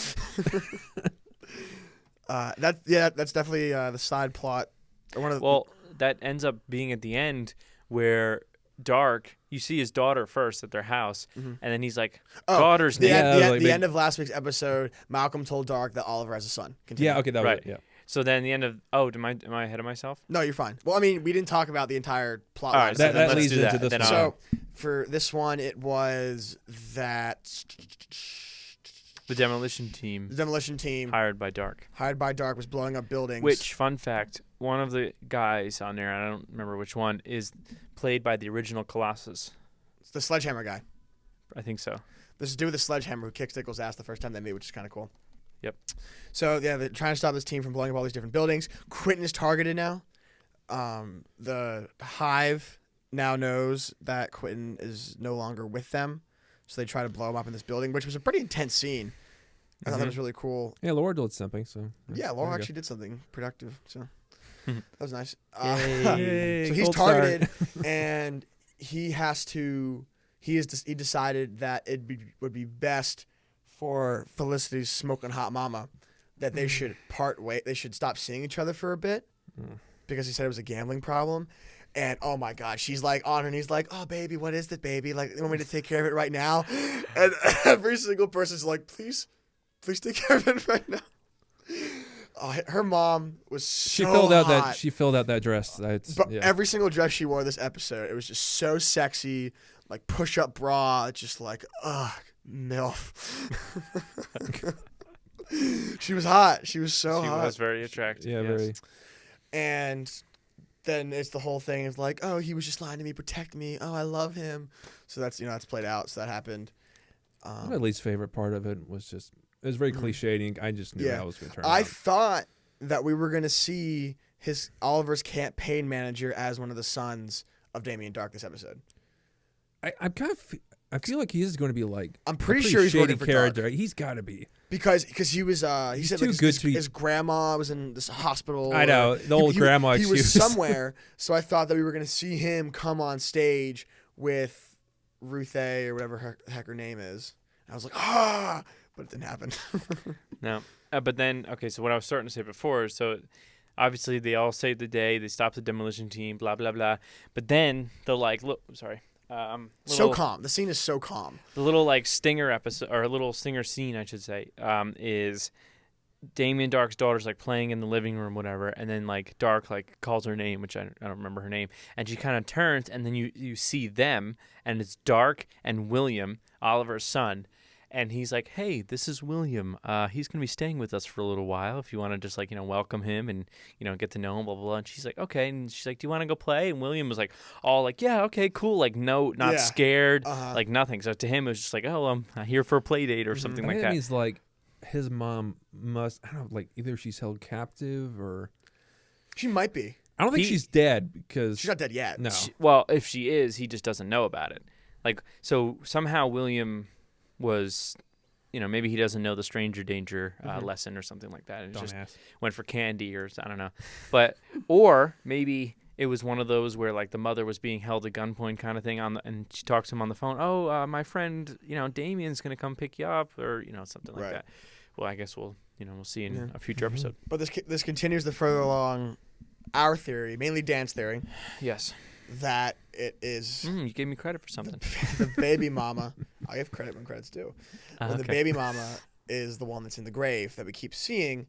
That's definitely the side plot. Or one of the, Well, that ends up being at the end where Dark, you see his daughter first at their house, and then he's like, daughter's the, name. end, Yeah, the, that was end, like the big- end of last week's episode, Malcolm told Dark that Oliver has a son. Continue. Yeah, okay, that was Right. it. Yeah. So then the end of, am I ahead of myself? No, you're fine. Well, I mean, we didn't talk about the entire plot. All line, right, so so that let's leads do into that. this Then one. So for this one, it was that The demolition team the demolition team hired by Dark. hired by Dark was blowing up buildings. Which, fun fact, one of the guys on there, I don't remember which one, is played by the original Colossus. It's the sledgehammer guy. I think so. This is dude with the sledgehammer who kicked Stickles' ass the first time they meet, which is kind of cool. Yep. So yeah, they're trying to stop this team from blowing up all these different buildings. Quentin is targeted now. The Hive now knows that Quentin is no longer with them, so they try to blow him up in this building, which was a pretty intense scene. I thought that was really cool. Yeah, Laura did something, so Yeah, there Laura you go. actually did something productive, so that was nice. Yay, So he's gold star. targeted, and he decided that would be best for Felicity's smoking hot mama that they should part ways. They should stop seeing each other for a bit because he said it was a gambling problem. And oh my God, she's like on her knees, like, "Oh baby, what is it, baby? Like, you want me to take care of it right now?" And every single person's like, "Please take care of it right now." Her mom was so She filled out hot. that she filled out that dress. That's, But yeah. every single dress she wore this episode, it was just so sexy, like push-up bra, just like, MILF. She was hot. She was so She hot. was very attractive. yeah, yes. very. And then it's the whole thing is like, oh, he was just lying to me, protect me. Oh, I love him. So that's that's played out. So that happened. My least favorite part of it was just it was very cliched, and I just knew how it was going to turn I out. thought that we were gonna see Oliver's campaign manager as one of the sons of Damien Dark this episode. I'm kind of. I feel like he is going to be like. I'm a pretty sure he's shady working for character. Dark. He's got to be. Because he was he He's said too like good to be- his grandma was in this hospital. I know, the old grandma He was excuse. somewhere, so I thought that we were gonna see him come on stage with Ruth A or whatever the heck her name is. And I was like, but it didn't happen. No. But then, okay, so what I was starting to say before, so obviously they all save the day, they stop the demolition team, blah, blah, blah. But then the like, look, sorry. So calm. The scene is so calm. The little like stinger episode, or a little stinger scene, I should say, is Damien Dark's daughter's like playing in the living room, whatever, and then like Dark like calls her name, which I don't remember her name, and she kind of turns, and then you see them, and it's Dark and William, Oliver's son, and he's like, "Hey, this is William. He's gonna be staying with us for a little while. If you want to just like welcome him and get to know him, blah blah blah." And she's like, "Okay," and she's like, "Do you want to go play?" And William was like, all like, "Yeah, okay, cool." Like, no, not Yeah. scared, Uh-huh. like nothing. So to him, it was just like, "Oh, I'm here for a play date or something I like think that." that means like his mom must. I don't know, like either she's held captive or She might be. I don't think He- she's dead because She's not dead yet. No. Well, if she is, he just doesn't know about it. Like, so somehow William was, maybe he doesn't know the stranger danger lesson or something like that, and just dumbass. went for candy or I don't know. But or maybe it was one of those where like the mother was being held at gunpoint kind of thing and she talks to him on the phone. "Oh, my friend, Damien's gonna come pick you up," or something like Right. that. Well, I guess we'll see in Yeah. a future episode. But this continues to further along our theory, mainly Dan's theory, Yes. that it is You gave me credit for something. the baby mama. I give credit when credit's due. Well, the Okay. baby mama is the one that's in the grave that we keep seeing.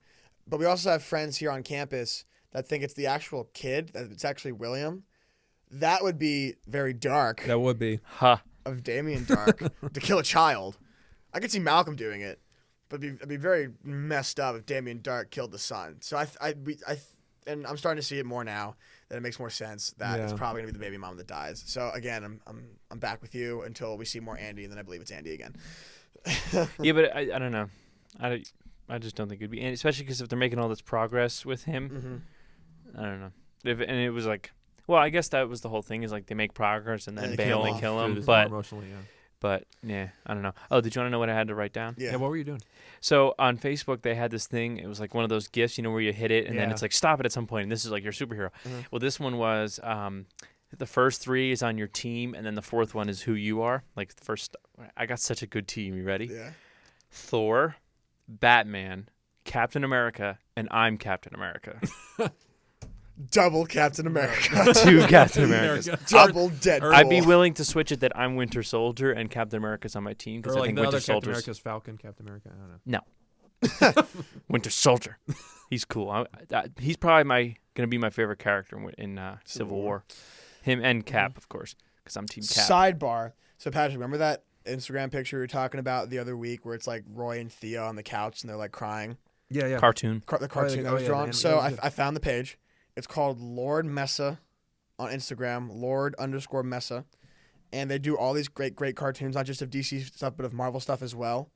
But we also have friends here on campus that think it's the actual kid, that it's actually William. That would be very dark That would be. Ha. of Damien Dark to kill a child. I could see Malcolm doing it, but it'd be very messed up if Damien Dark killed the son. So and I'm starting to see it more now that it makes more sense that it's Yeah. probably gonna be the baby mom that dies. So again, I'm back with you until we see more Andy, and then I believe it's Andy again. Yeah, but I don't know. I just don't think it'd be, and especially because if they're making all this progress with him, I don't know. And it was like, well, I guess that was the whole thing is like they make progress and then And they bail kill and off. kill Dude, him. it's more But emotionally, yeah. I don't know. Oh, did you want to know what I had to write down? Yeah. What were you doing? So on Facebook they had this thing. It was like one of those gifs, where you hit it and then Yeah. it's like stop it at some point, and this is like your superhero. Mhm. Well, this one was the first 3 is on your team, and then the 4th one is who you are. Like the first, I got such a good team. You ready? Yeah. Thor, Batman, Captain America, and I'm Captain America. Double Captain America. 2 Captain Americas. Double Deadpool. I'd be willing to switch it that I'm Winter Soldier and Captain America's on my team because Or I like think the Winter other Captain Soldier's America's Falcon, Captain America. I don't know. Winter Soldier. He's cool. He's probably gonna be my favorite character in Civil War. Him and Cap, of course, because I'm Team Cap. Sidebar. So Patrick, remember that Instagram picture we were talking about the other week where it's like Roy and Thea on the couch and they're like crying? Yeah, yeah. Cartoon. The cartoon that was yeah, drawn. the So anim- I found the page. It's called Lord Mesa on Instagram, Lord_Mesa. And they do all these great cartoons, not just of DC stuff, but of Marvel stuff as well.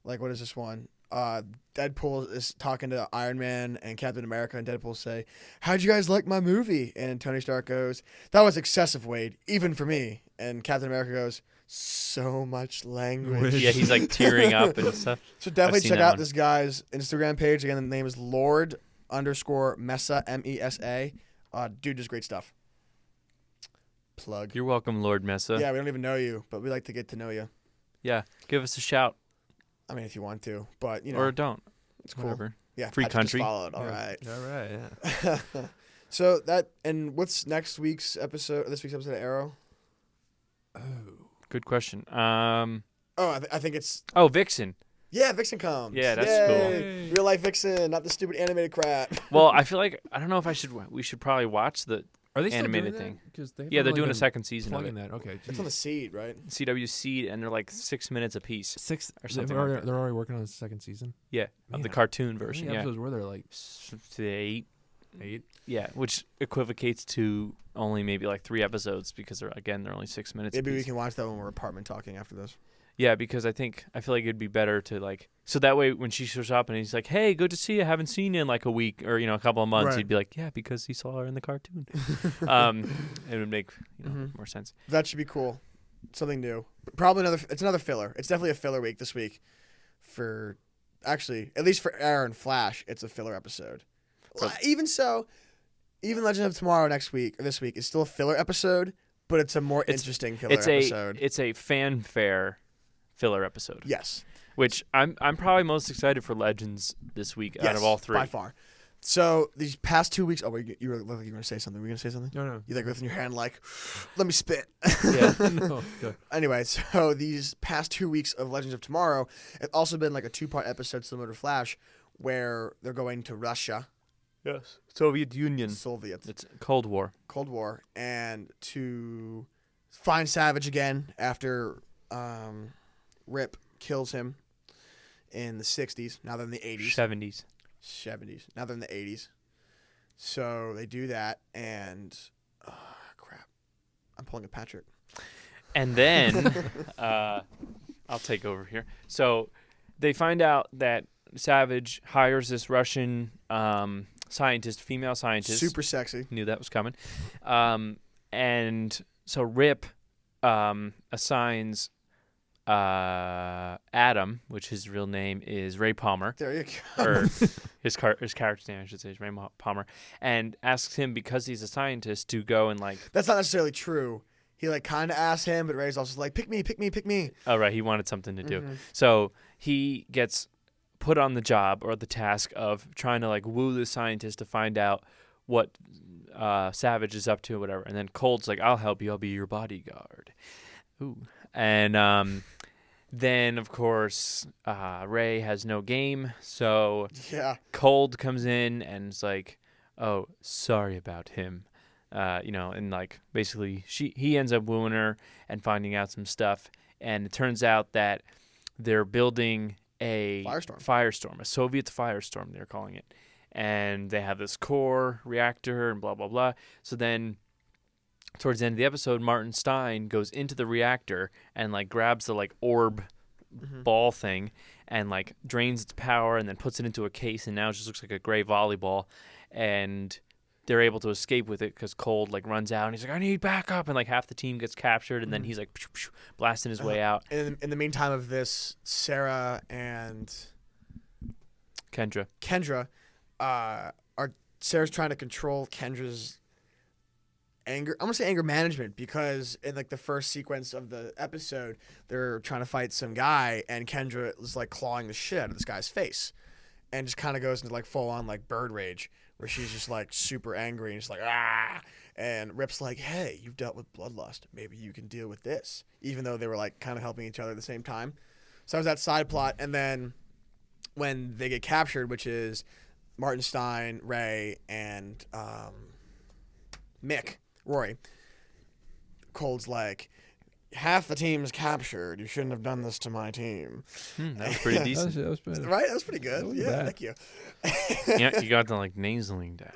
Like, what is this one? Deadpool is talking to Iron Man and Captain America, and Deadpool say, "How'd you guys like my movie?" And Tony Stark goes, "That was excessive, Wade, even for me." And Captain America goes, "So much language." Yeah, he's like tearing up and stuff. So definitely seen check that out one. this guy's Instagram page. Again, the name is Lord_Mesa, MESA. Dude does great stuff. Plug. You're welcome, Lord Mesa. Yeah, we don't even know you, but we like to get to know you. Yeah, give us a shout I mean, if you want to, but or don't. it's cool. Whatever. Yeah, Free Patrick just country. followed. All Yeah. right. All right, yeah. So what's next week's episode? This week's episode of Arrow. Good question. Oh, I think it's Vixen. yeah. Vixen comes. Yeah, that's Yay. Real life Vixen, not the stupid animated crap. Well, I feel like I don't know if we should probably watch the Are they still animated doing thing. That? 'Cause they've Yeah, they're really doing a been second season of plugging it. that. Okay, It's on the seed, right? CW Seed, and they're like 6 minutes a piece. 6 or something They're, like that. they're already working on the second season. Yeah, of the Man, cartoon How many version. Yeah, episodes were there? Like 8. 8. Yeah, which equivocates to only maybe like 3 episodes because they're only 6 minutes. Maybe we apiece. can watch that when we're apartment talking after this. Yeah, because I feel like it'd be better to like so that way when she shows up and he's like, "Hey, good to see you. I haven't seen you in like a week or a couple of months." Right. He'd be like, "Yeah, because he saw her in the cartoon." It would make more sense. That should be cool. something new. Probably it's another filler. It's definitely a filler week this week. For actually, at least for Arrow and Flash, it's a filler episode. Even so, even Legend of Tomorrow this week is still a filler episode, but it's a more interesting filler episode. It's a fanfare filler episode. Yes. Which I'm probably most excited for Legends this week out of all three. By far. So these past 2 weeks, wait, you were going to say something. Were you going to say something? No. You like lifting your hand like, let me spit. Yeah. No, go. Anyway, so these past 2 weeks of Legends of Tomorrow, it's also been like a 2-part episode similar to Flash, where they're going to Russia. Yes. Soviet Union. It's Cold War. Cold War, and to find Savage again after Rip kills him in the 60s. Now they're in the 80s. 70s. Now they're in the 80s. So they do that, and crap. I'm pulling a Patrick. And then I'll take over here. So they find out that Savage hires this Russian scientist, female scientist. Super sexy. Knew that was coming. And so Rip assigns Adam, which his real name is Ray Palmer. There you go. Or his character's name, I should say, is Ray Palmer, and asks him, because he's a scientist, to go and like. That's not necessarily true. He like kind of asks him, but Ray's also like, pick me. Oh right, he wanted something to do. Mm-hmm. So he gets put on the job or the task of trying to like woo the scientist to find out what Savage is up to, or whatever. And then Cold's like, I'll help you. I'll be your bodyguard. Ooh. And then, of course, Ray has no game. So yeah. Cold comes in and is like, oh, sorry about him. And like basically he ends up wooing her and finding out some stuff. And it turns out that they're building a firestorm, a Soviet firestorm, they're calling it. And they have this core reactor and blah, blah, blah. So then towards the end of the episode, Martin Stein goes into the reactor and like grabs the like orb ball thing and like drains its power and then puts it into a case, and now it just looks like a gray volleyball. And they're able to escape with it because Cold like runs out and he's like, I need backup, and like half the team gets captured, and then he's like blasting his way out. In the meantime of this, Sarah and Kendra Sarah's trying to control Kendra's anger. I'm gonna say anger management, because in like the first sequence of the episode, they're trying to fight some guy, and Kendra is like clawing the shit out of this guy's face, and just kind of goes into like full on like bird rage, where she's just like super angry and just like ah. And Rip's like, hey, you've dealt with bloodlust. Maybe you can deal with this, even though they were like kind of helping each other at the same time. So that was that side plot, and then when they get captured, which is Martin Stein, Ray, and Rory, Cold's like, half the team's captured. You shouldn't have done this to my team. That was pretty decent. That was pretty, Right? That was pretty good. That Yeah, bad. thank you. Yeah, you got the like nasaling down.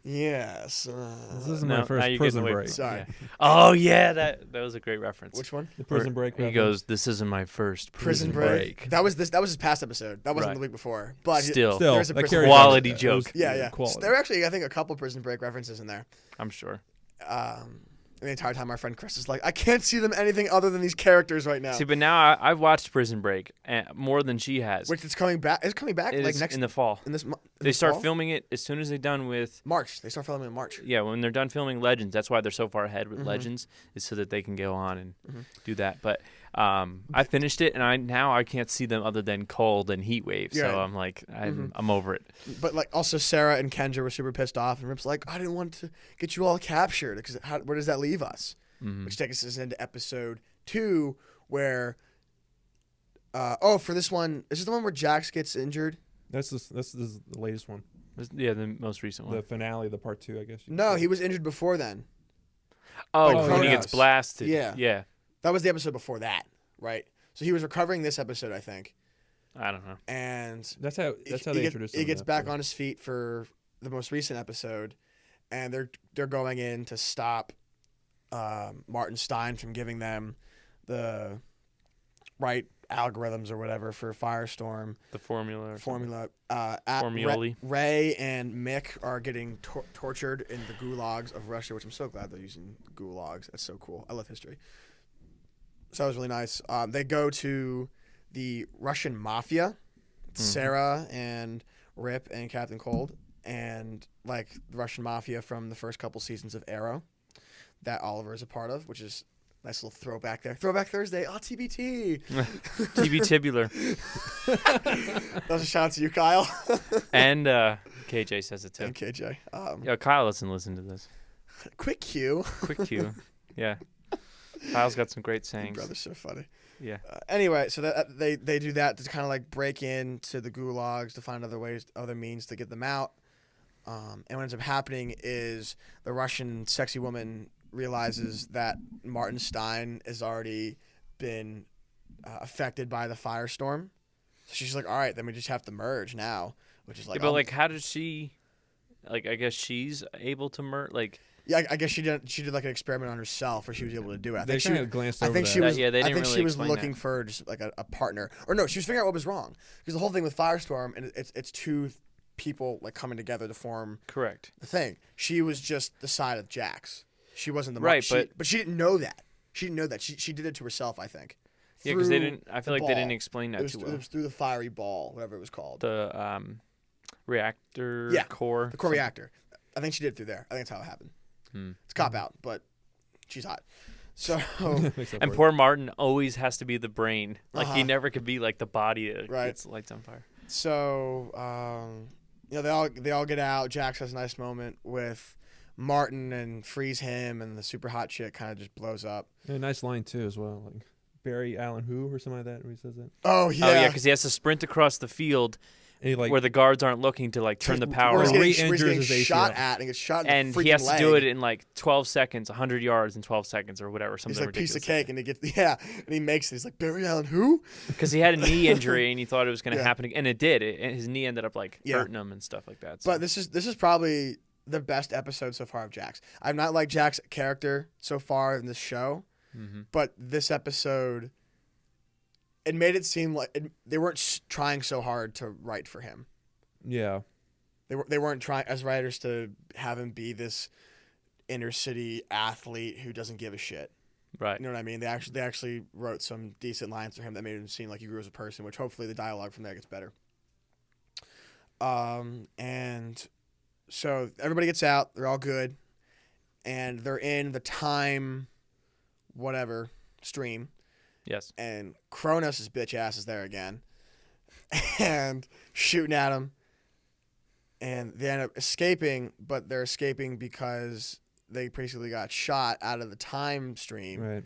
Yes. This isn't No, my now first you're Prison getting away Break. from- Sorry. Yeah. Oh yeah, that was a great reference. Which one? The Prison Break. He reference. goes, "This isn't my first Prison Break. That was his past episode. That wasn't Right. the week before. But Still, there's a that Prison carries Break. Quality on. joke. Yeah. Quality. There are actually, I think, a couple Prison Break references in there. I'm sure. The entire time, our friend Chris is like, I can't see them anything other than these characters right now. See, but now I've watched Prison Break more than she has. Which is coming back. It's coming back It like is next in the fall. in this. They start fall? filming it as soon as they're done with. March. They start filming in March. Yeah, when they're done filming Legends, that's why they're so far ahead with Mhm. Legends, is so that they can go on and Mhm. do that. But I finished it, and I can't see them other than Cold and Heatwave. Yeah. So I'm like, Mhm. I'm over it. But like also Sarah and Kendra were super pissed off, and Rip's like, I didn't want to get you all captured, because where does that leave us? Mhm. Which takes us into episode 2, where for this one, is this the one where Jax gets injured? This is the latest one. Yeah, the most recent one. The finale, the part 2, I guess. you could No, say. he was injured before then. Oh, Like when he gets Kronos. blasted. Yeah. Yeah. That was the episode before that, right? So he was recovering this episode, I think, I don't know. and That's how they introduced him. He gets in back that. on his feet for the most recent episode, and they're going in to stop Martin Stein from giving them the right algorithms or whatever for Firestorm The formula. or something. formula. Formulae. Ray and Mick are getting tortured in the gulags of Russia, which I'm so glad they're using gulags. That's so cool. I love history. So that was really nice. They go to the Russian mafia, Sarah and Rip and Captain Cold, and like the Russian mafia from the first couple seasons of Arrow that Oliver is a part of, which is a nice little throwback there. Throwback Thursday. Oh, TBT. TV Tibular. That was a shout out to you, Kyle. And KJ says it too. And KJ. Yeah, Kyle doesn't listen to this. Quick cue. Quick cue. Yeah. Kyle's got some great Your sayings. brother's so funny. Yeah. Anyway, so that they do that to kind of like break into the gulags to find other means to get them out. And what ends up happening is the Russian sexy woman realizes that Martin Stein has already been affected by the firestorm. So she's like, all right, then we just have to merge now, which is like, Yeah, but like, how does she? Like, I guess she's able to like. yeah, I guess she did like an experiment on herself where she was able to do it. I They think she kind of glanced over I think that. she was. Yeah, they I didn't think really she was explain looking that. for just like a partner, or no, she was figuring out what was wrong because the whole thing with Firestorm and it's two people like coming together to form Correct. the thing. She was just the side of Jax. She wasn't the Right, but she didn't know that. She didn't know that. She did it to herself, I think. Yeah, because they Through didn't. I the feel like they didn't ball. explain It that was, too it well. was through the fiery ball, whatever it was called. The reactor Yeah, core. The core reactor. I think she did it through there. I think that's how it happened. It's a cop out, but she's hot. So Makes up And for it. poor Martin always has to be the brain. Like he Uh-huh. never could be like the body that Right. gets lights on fire. So they all get out. Jax has a nice moment with Martin and frees him, and the super hot chick kind of just blows up. Yeah, nice line too as well. Like Barry Allen who or something like that where he says that. Oh yeah. Oh yeah, because he has to sprint across the field And he like where the guards aren't looking to like turn the power Where he's on. getting, where he's Re-injures getting his shot ACL. at and gets shot in the And freaking he has leg. to do it in like 12 seconds, 100 yards in 12 seconds or whatever. He's Something like piece of ridiculous. cake, and he gets and he makes it. He's like Barry Allen who? Because he had a knee injury and he thought it was going to Yeah. happen, and it did. And his knee ended up like Yeah. hurting him and stuff like that. So. But this is probably the best episode so far of Jax. I've not liked Jax's character so far in this show, but this episode, it made it seem like they weren't trying so hard to write for him. yeah. They weren't trying as writers to have him be this inner city athlete who doesn't give a shit. right. You know what I mean? They actually wrote some decent lines for him that made him seem like he grew as a person, which hopefully the dialogue from there gets better. And so everybody gets out. They're all good. And they're in the time whatever stream. Yes. And Kronos' bitch ass is there again. And shooting at him. And they end up escaping, but they're escaping because they basically got shot out of the time stream. Right.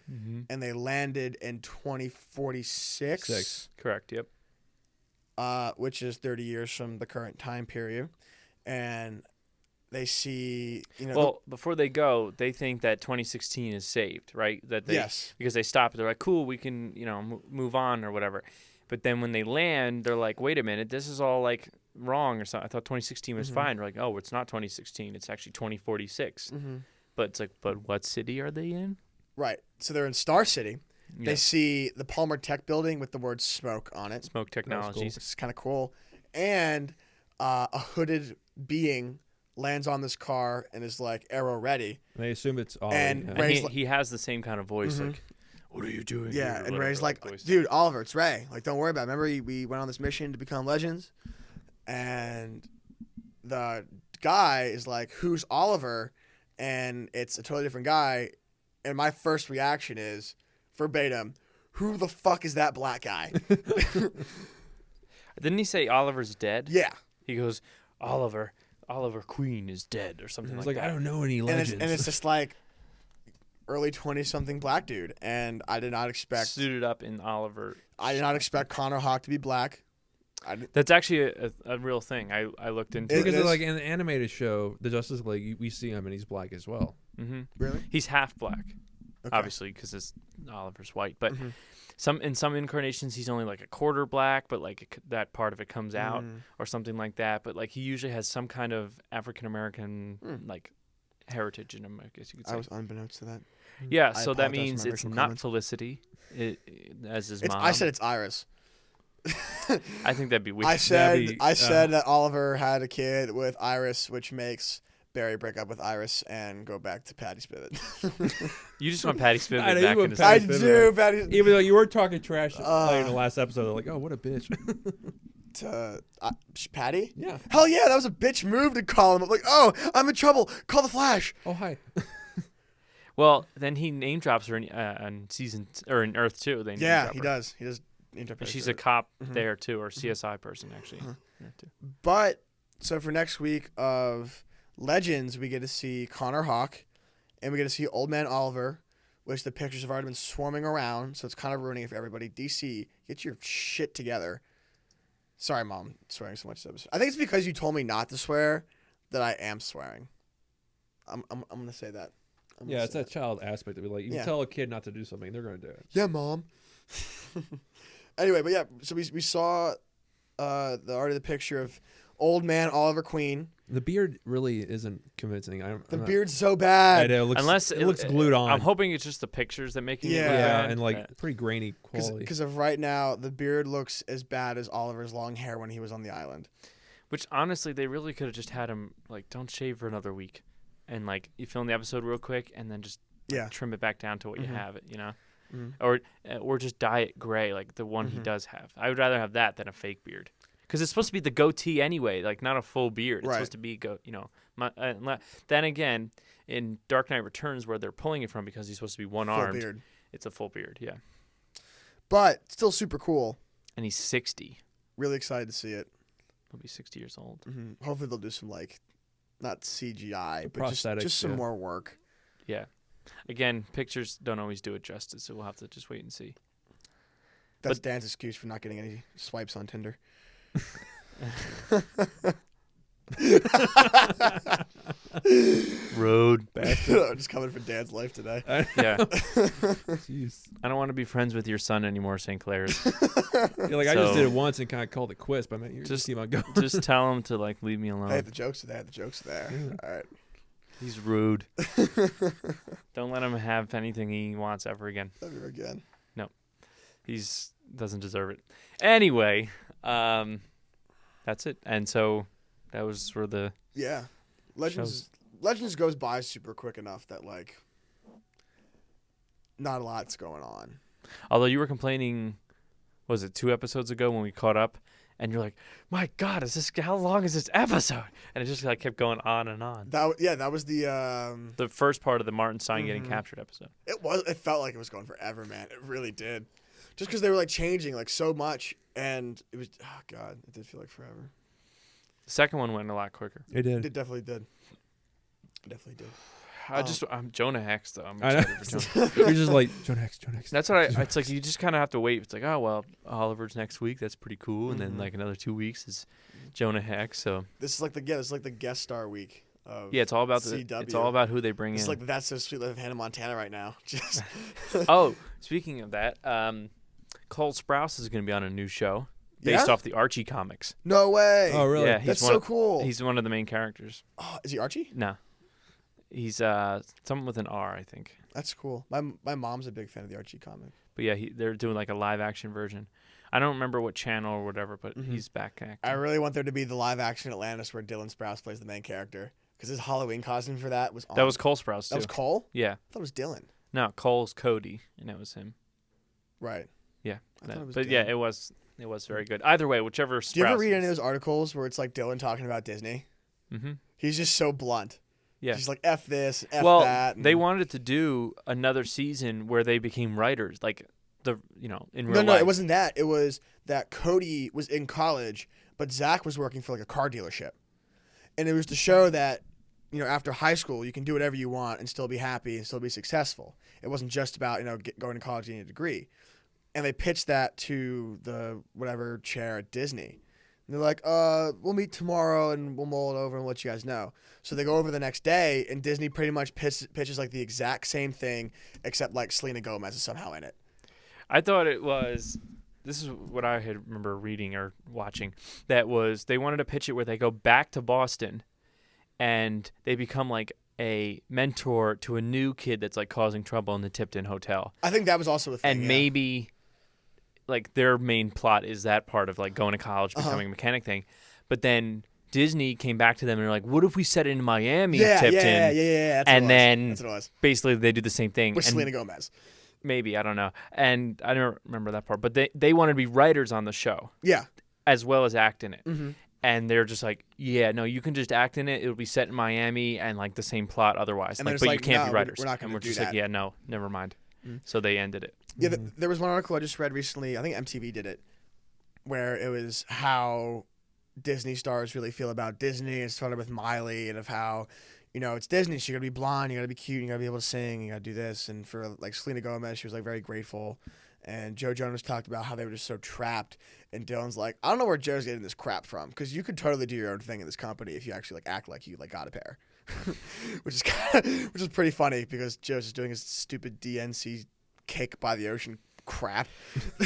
And they landed in 2046, Six. Correct. Yep. which is 30 years from the current time period. And they see, Well, before they go, they think that 2016 is saved, right? That they, Yes. Because they stop. They're like, cool, we can, move on or whatever. But then when they land, they're like, wait a minute, this is all like wrong or something. I thought 2016 was fine. They're like, oh, it's not 2016. It's actually 2046. But it's like, but what city are they in? Right. So they're in Star City. Yeah. They see the Palmer Tech building with the word smoke on it. Smoke Technologies. It's kind of cool. And a hooded being lands on this car and is like arrow ready. And they assume it's Ollie. And yeah. And Ray's he has the same kind of voice, like, what are you doing? Yeah, here?" and Whatever, Ray's like, voice. dude, Oliver, it's Ray. Like, don't worry about it. Remember, we went on this mission to become legends? And the guy is like, who's Oliver? And it's a totally different guy. And my first reaction is, verbatim, who the fuck is that black guy? Didn't he say Oliver's dead? Yeah. He goes, Oliver Queen is dead or something It's like like, that. I don't know any legends. And it's just like early 20-something black dude. And I did not expect Suited up in Oliver. Connor Hawk to be black. That's actually a real thing. I looked into because is- like in the animated show, the Justice League, we see him and he's black as well. Really? He's half black, Okay. obviously, because Oliver's white. But Mm-hmm. in some incarnations, he's only like a quarter black, but like that part of it comes out or something like that. But like he usually has some kind of African American like heritage in him, I guess you could say. I was unbeknownst to that. Yeah, I so that apologize for means my it's racial not comments. Felicity as his It's, mom. I said it's Iris. I think that'd be weird. I said be, that Oliver had a kid with Iris, which makes Barry break up with Iris and go back to Patty Spivot. You just want Patty I Spivot know, back you in want his I Patty Spivot do, back. Patty. Even though you were talking trash like, in the last episode, they're like, oh, what a bitch. Patty? Yeah. Hell yeah, that was a bitch move to call him up. Like, oh, I'm in trouble. Call the Flash. Oh, hi. Well, then he name drops her on season or in Earth 2. They name Yeah, drop he her. does. He does. But she's a cop there too, or CSI person actually. There too. But so for next week of Legends, we get to see Connor Hawk, and we get to see Old Man Oliver, which the pictures have already been swarming around, so it's kind of ruining it for everybody. DC, get your shit together. Sorry, Mom, swearing so much this episode. I think it's because you told me not to swear that I am swearing. I'm gonna say that. Yeah, it's that child aspect of it. Like, you Yeah. tell a kid not to do something, they're going to do it. Yeah, Mom. Anyway, but yeah, so we saw the picture of Old Man Oliver Queen. The beard really isn't convincing. The beard's so bad. I know, it looks, Unless it looks glued on. I'm hoping it's just the pictures that make it Yeah. look yeah, bad. and like pretty grainy quality. Because of right now, the beard looks as bad as Oliver's long hair when he was on the island. Which honestly, they really could have just had him like don't shave for another week, and like you film the episode real quick and then just Yeah. trim it back down to what you Mhm. have it, you know, Mhm. or just dye it gray like the one he Mhm. does have. I would rather have that than a fake beard. Because it's supposed to be the goatee anyway, like not a full beard. It's Right. supposed to be then again, in Dark Knight Returns, where they're pulling it from because he's supposed to be one Full armed, beard. it's a full beard, yeah. But still super cool. And he's 60. Really excited to see it. He'll be 60 years old. Hopefully they'll do some like, not CGI, but prosthetics, just some yeah. more work. Yeah. Again, pictures don't always do it justice, so we'll have to just wait and see. That's Dan's excuse for not getting any swipes on Tinder. Road. Just coming for Dan's life today. Yeah. Jeez. I don't want to be friends with your son anymore, St. Clair's. You're like, I just So- did it once and kind of called it quits, but man, you just keep on going. Just tell him to like leave me Hey, alone. the jokes are there. The jokes are there. All right. He's rude. Don't let him have anything he wants ever again. Ever again. He's doesn't deserve it. Anyway, that's it. And so that was for the Yeah. Legends goes by super quick enough that like not a lot's going on. although you were complaining, was it 2 episodes ago when we caught up, and you're like, my God, how long is this episode? And it just like kept going on and on. That was the The first part of the Martin Stein getting captured episode. it felt like it was going forever, man. It really did. Just because they were like changing like so much, and it was it did feel like forever. The second one went a lot quicker. It It did. definitely did. It definitely did. I'm Jonah Hex though. I'm I know. excited for Jonah. You're just like, Joe next. That's what it's like. You just kind of have to wait. It's like, oh well, Oliver's next week. That's pretty cool. And then like another 2 weeks is Jonah Hex. So This is like the guest star week of yeah, it's all about CW. it's all about who they bring It's in. like That's So Sweet Life of Hannah Montana right now. Just Oh, speaking of that, Cole Sprouse is going to be on a new show based Yeah? off the Archie comics. no way. Oh, really? Yeah, That's one so of- cool. He's one of the main characters. Oh, is he Archie? No, he's someone with an R, I think. That's cool. My mom's a big fan of the Archie comic. But yeah, they're doing like a live action version. I don't remember what channel or whatever, but Mm-hmm. he's back acting. I really want there to be the live action Atlantis where Dylan Sprouse plays the main character because his Halloween costume for that was on. That was Cole Sprouse too. That was Cole? Yeah. I thought it was Dylan. No, Cole's Cody, and it was him. Right. Yeah. I thought it was But yeah, Dylan. it was very good. Either way, whichever. Do you ever read any of those articles where it's like Dylan talking about Disney? Mm-hmm. He's just so blunt. Yeah. He's like F this, F Well, that. they and- wanted to do another season where they became writers, like in real No, life. it wasn't that. It was that Cody was in college, but Zach was working for like a car dealership, and it was to show that after high school you can do whatever you want and still be happy and still be successful. It wasn't just about going to college and getting a degree. And they pitched that to the whatever chair at Disney. And they're like, we'll meet tomorrow and we'll mull it over and let you guys know. So they go over the next day, and Disney pretty much pitches like the exact same thing, except like Selena Gomez is somehow in it. I thought it was. This is what I had remember reading or watching. That was they wanted to pitch it where they go back to Boston, and they become like a mentor to a new kid that's like causing trouble in the Tipton Hotel, I think that was also a thing. and yeah. maybe like their main plot is that part of like going to college, becoming a mechanic thing, but then Disney came back to them and they're like, "What if we set it in Miami, Yeah, Tipton?" yeah. That's And what it was. then That's what it was. basically they do the same thing. With And Selena Gomez. maybe, I don't know. And I don't remember that part, but they wanted to be writers on the show Yeah. as well as act in it. Mm-hmm. And they're just like, "Yeah, no, you can just act in it. It'll be set in Miami and like the same plot otherwise. And like, they're but just you like, can't "No, be writers." we're not gonna and we're do just that. like, "Yeah, no, never mind." Mm. So they ended it. Yeah, there was one article I just read recently. I think MTV did it, where it was how Disney stars really feel about Disney. It started with Miley and of how, it's Disney. So you gotta be blonde, you gotta be cute, you gotta be able to sing, you gotta do this. And for like Selena Gomez, she was like very grateful. And Joe Jonas talked about how they were just so trapped. And Dylan's like, I don't know where Joe's getting this crap from, because you could totally do your own thing in this company if you actually like act like you like got a pair, which is pretty funny because Joe's just doing his stupid DNC cake by the ocean crap.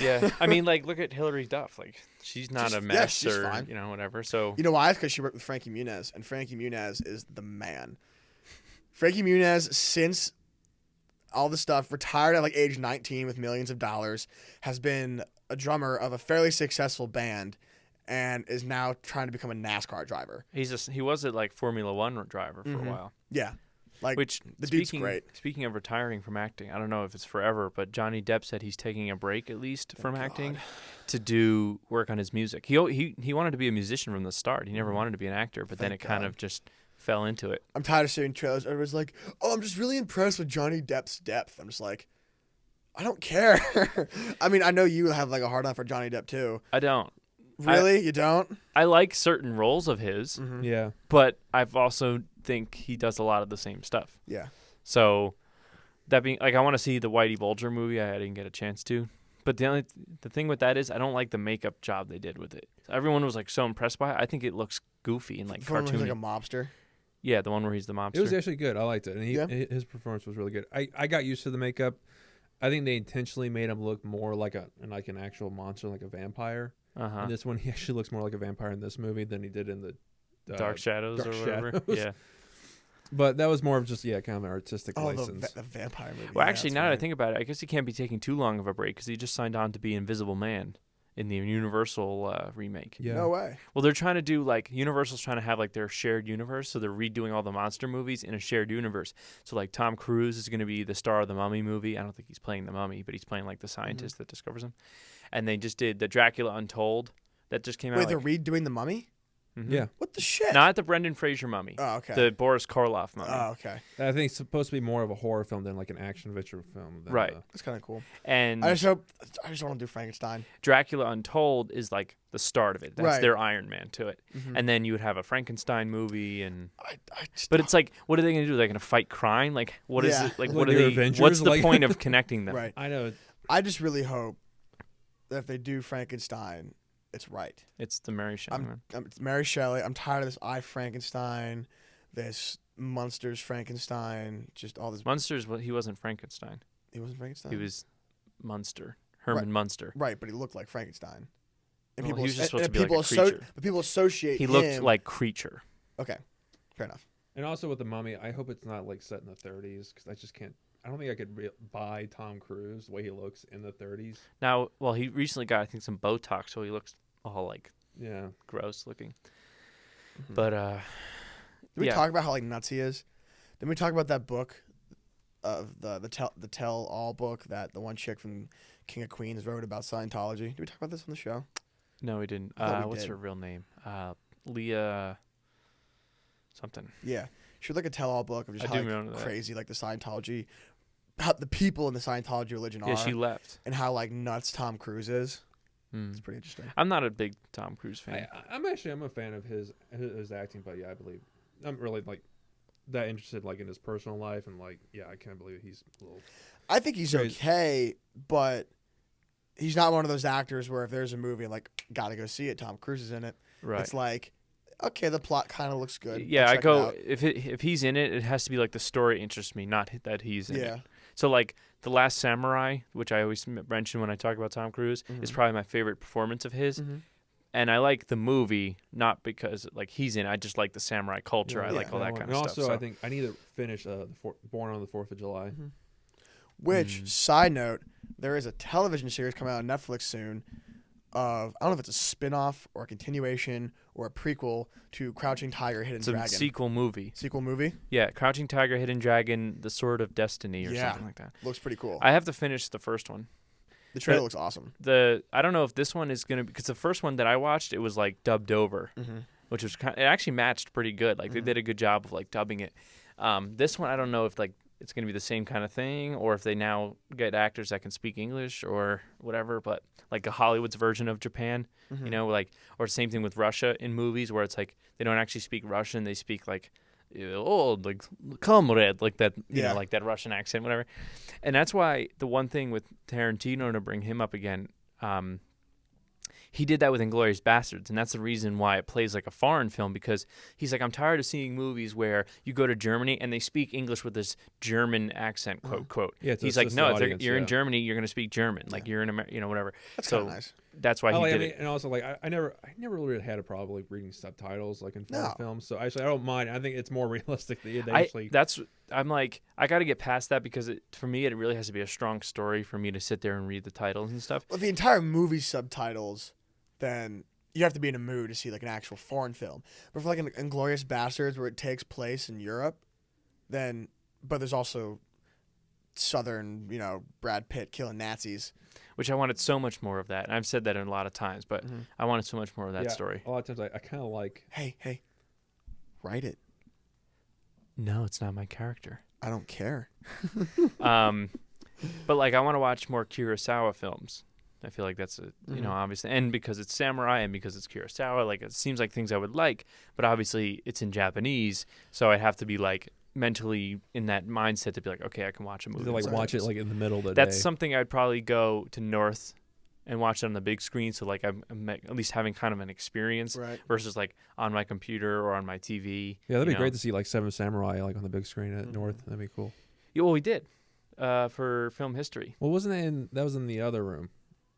Yeah, I mean, like, look at Hillary Duff. Like, she's not a mess she's or fine. whatever. So You know why? It's because she worked with Frankie Muniz, and Frankie Muniz is the man. Frankie Muniz, since all the stuff, retired at like age 19 with millions of dollars, has been a drummer of a fairly successful band, and is now trying to become a NASCAR driver. he was a like Formula One driver for a while. Yeah, like Which the dude's great. Speaking of retiring from acting, I don't know if it's forever, but Johnny Depp said he's taking a break at least from acting to do work on his music. He wanted to be a musician from the start. He never wanted to be an actor, but then it Thank kind God. of just fell into it. I'm tired of seeing trailers. Everyone's like, "Oh, I'm just really impressed with Johnny Depp's depth." I'm just like, I don't care. I mean, I know you have like a hard on for Johnny Depp too. I don't. Really, you don't? I like certain roles of his, Yeah. but I've also think he does a lot of the same stuff. Yeah. So that being like, I want to see the Whitey Bulger movie. I didn't get a chance to. But the thing with that is I don't like the makeup job they did with it. Everyone was like so impressed by it. I think it looks goofy and like For him, he's cartoony. like a mobster. Yeah, the one where he's the mobster. It was actually good. I liked it, and Yeah. his performance was really good. I got used to the makeup. I think they intentionally made him look more like an actual monster, like a vampire. Uh-huh. In this one, he actually looks more like a vampire in this movie than he did in the Dark Shadows Dark or whatever. Shadows. Yeah. But that was more of just kind of an artistic Oh, license. the vampire movie. Well, Yeah, actually, that's now that I right. think about it, I guess he can't be taking too long of a break because he just signed on to be Invisible Man in the Universal remake. Yeah. No way. Well, they're trying to do like Universal's trying to have like their shared universe, so they're redoing all the monster movies in a shared universe. So like Tom Cruise is going to be the star of the Mummy movie. I don't think he's playing the Mummy, but he's playing like the scientist that discovers him. And they just did the Dracula Untold that just came out. Wait, they're redoing the Mummy? Yeah. What the shit? Not the Brendan Fraser Mummy. Oh, okay. The Boris Karloff Mummy. Oh, okay. I think it's supposed to be more of a horror film than like an action adventure film. Than Right. That's kind of cool. And I just want to do Frankenstein. Dracula Untold is like the start of it. That's Right. their Iron Man to it. Mhm. And then you would have a Frankenstein movie and I just, but it's like, what are they going to do? They're going to fight crime? Like, what is Yeah. it? Like, Like what are they're they? Avengers, What's the like- point of connecting them? right. I know. I just really hope that if they do Frankenstein, it's right. It's the Mary Shelley one. It's Mary Shelley. I'm tired of this I Frankenstein, this Monsters Frankenstein, just all this. Munster's, well, he wasn't Frankenstein. He wasn't Frankenstein. He was Munster. Herman Munster. right, but he looked like Frankenstein. And Well, he was just and- supposed and to be like a creature. but people associate He looked him- like Creature. Okay, fair enough. And also with the Mummy, I hope it's not like set in the 30s because I just can't. I don't think I could buy Tom Cruise the way he looks in the 30s. Now, well, he recently got, I think, some Botox, so he looks all like Yeah. gross looking. Mhm. But Did we yeah. talk about how like nuts he is? Did we talk about that book of the tell all book that the one chick from King of Queens wrote about Scientology? Did we talk about this on the show? No, we didn't. I thought we What's did. her real name? Leah something. Yeah, she wrote like a tell all book of just I how do like, remember that. crazy like the Scientology, how the people in the Scientology religion Yeah, are, she left. and how like nuts Tom Cruise is. Mm. It's pretty interesting. I'm not a big Tom Cruise fan. I'm a fan of his acting, but yeah, I believe I'm really like that interested like in his personal life and like I can't believe he's a little. I think he's Crazy. okay, but he's not one of those actors where if there's a movie like gotta go see it, Tom Cruise is in it. Right. It's like, okay, the plot kind of looks good. Yeah, I'll I check it go out. if he's in it, it has to be like the story interests me, not that he's in Yeah. it. So like The Last Samurai, which I always mention when I talk about Tom Cruise, is Mhm. probably my favorite performance of his. Mm-hmm. And I like the movie not because like he's in it. I just like the samurai culture. I Yeah, like all that kind and of also, stuff. So. I think I need to finish Born on the 4th of July. Which, side note, there is a television series coming out on Netflix soon of, I don't know if it's a spin-off or a continuation or a prequel to Crouching Tiger, Hidden It's a Dragon. sequel movie. Sequel movie? Yeah, Crouching Tiger, Hidden Dragon, The Sword of Destiny, or Yeah. something like that. Looks pretty cool. I have to finish the first one. The trailer looks awesome. I don't know if this one is gonna, because the first one that I watched, it was like dubbed over, which was it actually matched pretty good. Like they did a good job of like dubbing it. This one, I don't know if like it's gonna be the same kind of thing, or if they now get actors that can speak English or whatever. But like a Hollywood's version of Japan, you know, like, or same thing with Russia in movies where it's like they don't actually speak Russian, they speak like, oh, like comrade, like that, you know, like that Russian accent, whatever. And that's why the one thing with Tarantino, to bring him up again, he did that with Inglourious Bastards, and that's the reason why it plays like a foreign film, because he's like, I'm tired of seeing movies where you go to Germany and they speak English with this German accent, quote, quote. Yeah, he's like, no, if you're in Germany, you're going to speak German. Like you're in America, you know, whatever. That's so kind of nice. that's why he did it. And also, like, I never really had a problem like reading subtitles like in foreign films. So actually, I don't mind. I think it's more realistic that they actually. I'm like, I got to get past that, because for me, it really has to be a strong story for me to sit there and read the titles and stuff. Well, the entire movie subtitles, then you have to be in a mood to see like an actual foreign film. But for like an Inglourious Bastards, where it takes place in Europe, then, but there's also Southern, you know, Brad Pitt killing Nazis. Which I wanted so much more of that. And I've said that a lot of times, but I wanted so much more of that story. A lot of times I kind of like. Hey, write it. No, it's not my character. I don't care. But like, I want to watch more Kurosawa films. I feel like that's you know, obviously, and because it's samurai and because it's Kurosawa, like it seems like things I would like, but obviously it's in Japanese, so I'd have to be like mentally in that mindset to be like, okay, I can watch a movie. To like watch it like in the middle of the That's day. something I'd probably go to North and watch it on the big screen, so like I'm at least having kind of an experience, versus like on my computer or on my TV. Yeah, that'd be great to see like Seven Samurai like on the big screen at North. That'd be cool. Yeah, well, we did for film history. Well, wasn't it in? That was in the other room.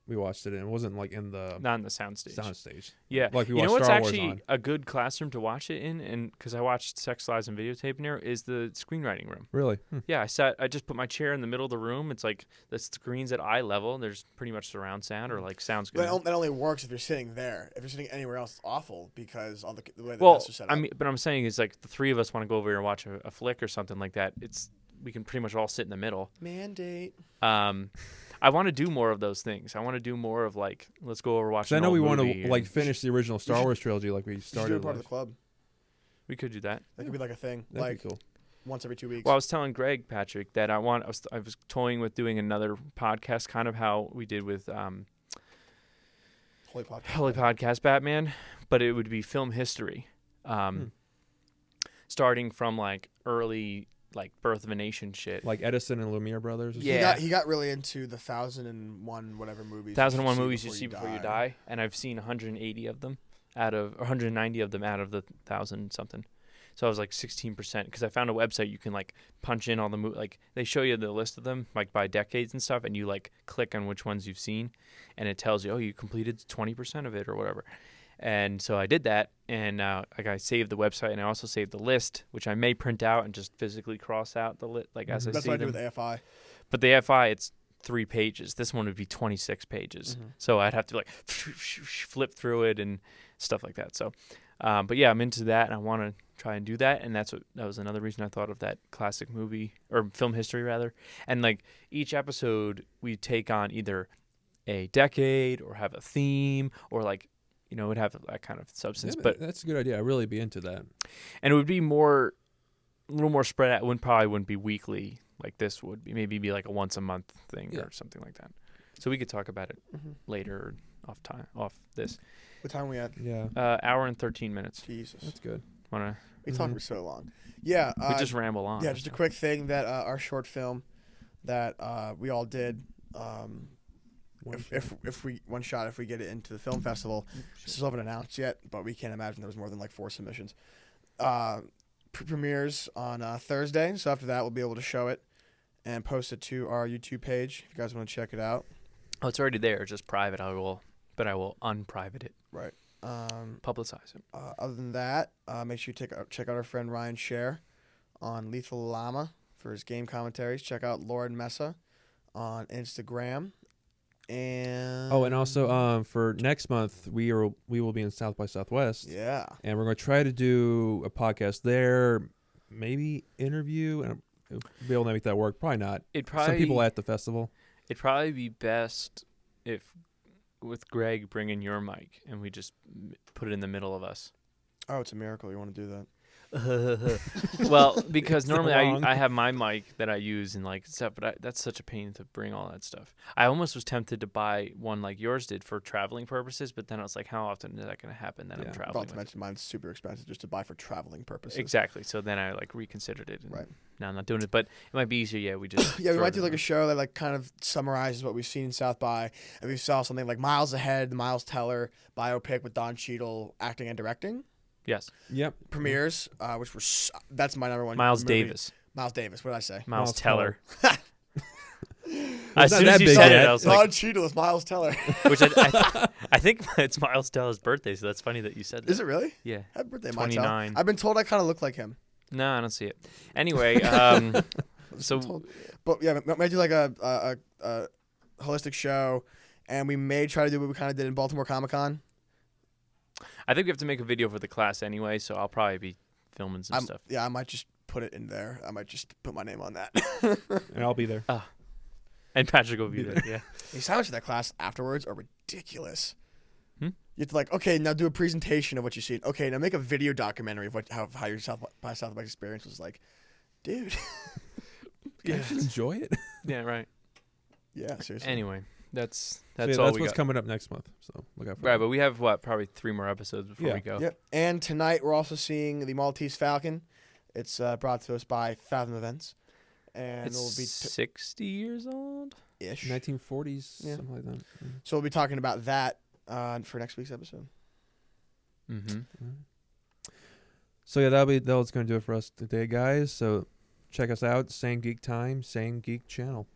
We watched it in. It wasn't like in the not in the soundstage. Soundstage. Yeah, like we you watched know what's Star Wars actually on. a good classroom to watch it in, and because I watched Sex, Lies, and Videotape in there, is the screenwriting room. Really? Yeah, I just put my chair in the middle of the room. It's like the screen's at eye level. There's pretty much surround sound, or like sounds good. But that only works if you're sitting there. If you're sitting anywhere else, it's awful because all the way the well, desks are set up. I mean, but I'm saying is like the three of us want to go over here and watch a flick or something like that. We can pretty much all sit in the middle. Mandate. I want to do more of those things. I want to do more of like, let's go over watch. I know we want movie to like finish the original Star Wars trilogy like we You should started. do a part of the club. We could do that. That could be like a thing. That'd like be cool. once every 2 weeks. Well, I was telling Greg, Patrick, that I was toying with doing another podcast, kind of how we did with Holy Podcast Batman, but it would be film history, starting from like early like Birth of a Nation shit. Like Edison and Lumiere brothers. Or Yeah. He got really into the 1001 whatever movies. 1001 movies you see before you die, and I've seen 180 of them or 190 of them out of the 1,000 something. So I was like 16%, because I found a website you can like punch in all the like they show you the list of them like by decades and stuff, and you like click on which ones you've seen, and it tells you, oh, you completed 20% of it or whatever. And so I did that, and like I saved the website, and I also saved the list, which I may print out and just physically cross out the list like as I That's see what I them. do with AFI. But the AFI, it's 3 pages. This one would be 26 pages. So I'd have to like flip through it and stuff like that. So, but yeah, I'm into that, and I want to try and do that. And that was another reason I thought of that classic movie, or film history rather. And like each episode, we take on either a decade or have a theme, or like, you know, it would have that kind of substance. Yeah, but that's a good idea. I'd really be into that. And it would be a little more spread out. It probably wouldn't be weekly like this would be. Maybe be like a once a month thing or something like that. So we could talk about it later off this. What time are we at? Yeah. Hour and 13 minutes. Jesus. That's good. Wanna? We talked for so long. Yeah. We just ramble on. Yeah, just a quick thing that our short film that we all did. If we get it into the film festival, still haven't announced yet, but we can't imagine there was more than like 4 submissions. Premieres on Thursday, so after that we'll be able to show it and post it to our YouTube page if you guys want to check it out. Oh, it's already there. It's just private. I will unprivate it. Right. Publicize it. Other than that, make sure you check out our friend Ryan Scher on Lethal Llama for his game commentaries. Check out Lord Mesa on Instagram. And Oh, and also for next month we will be in South by Southwest. yeah, And we're going to try to do a podcast there, maybe interview, and be able to make that work. Probably not. Some people at the festival. It'd probably be best if with Greg bringing your mic and we just put it in the middle of us. oh, it's a miracle you want to do that. Well, because normally wrong. I have my mic that I use and like stuff, but that's such a pain to bring all that stuff. I almost was tempted to buy one like yours did for traveling purposes, but then I was like, how often is that going to happen that I'm Not traveling? to with? mention mine's super expensive just to buy for traveling purposes. Exactly. So then I like reconsidered it. And Right. Now I'm not doing it, but it might be easier. Yeah, we just Yeah, we throw might it do like in a show that like kind of summarizes what we've seen in South by, and we saw something like Miles Ahead, the Miles Teller biopic with Don Cheadle acting and directing. Yes. Yep. Premieres, which were that's my number one. Miles movie. Davis. Miles Davis. What did I say? Miles Miles Teller. Teller. As not soon that as you big said yet. it, I was Don like, Cheadle is Miles Teller. which I think it's Miles Teller's birthday, so that's funny that you said that. Is it really? Yeah. Happy birthday, 29. Miles. I've been told I kind of look like him. No, I don't see it. Anyway, so But yeah, we might do like a holistic show, and we may try to do what we kind of did in Baltimore Comic-Con. I think we have to make a video for the class anyway, so I'll probably be filming some stuff. Yeah, I might just put it in there. I might just put my name on that. And I'll be there. And Patrick will be there. Yeah. The assignments for that class afterwards are ridiculous. Hmm? You have to like, okay, now do a presentation of what you've seen. Okay, now make a video documentary of how your South by Southwest experience was like. Dude. Yeah, just enjoy it. Yeah. Right. Yeah, seriously. Anyway, that's So, all that's we what's got. coming up next month. So look out for Right, that. but we have probably 3 more episodes before Yeah. we go. Yep. And tonight we're also seeing the Maltese Falcon. It's brought to us by Fathom Events. And It's we'll be 60 years old. ish. 1940s, Yeah. something like that. So we'll be talking about that for next week's episode. Mm-hmm. So yeah, that's going to do it for us today, guys. So check us out. Same geek time, same geek channel.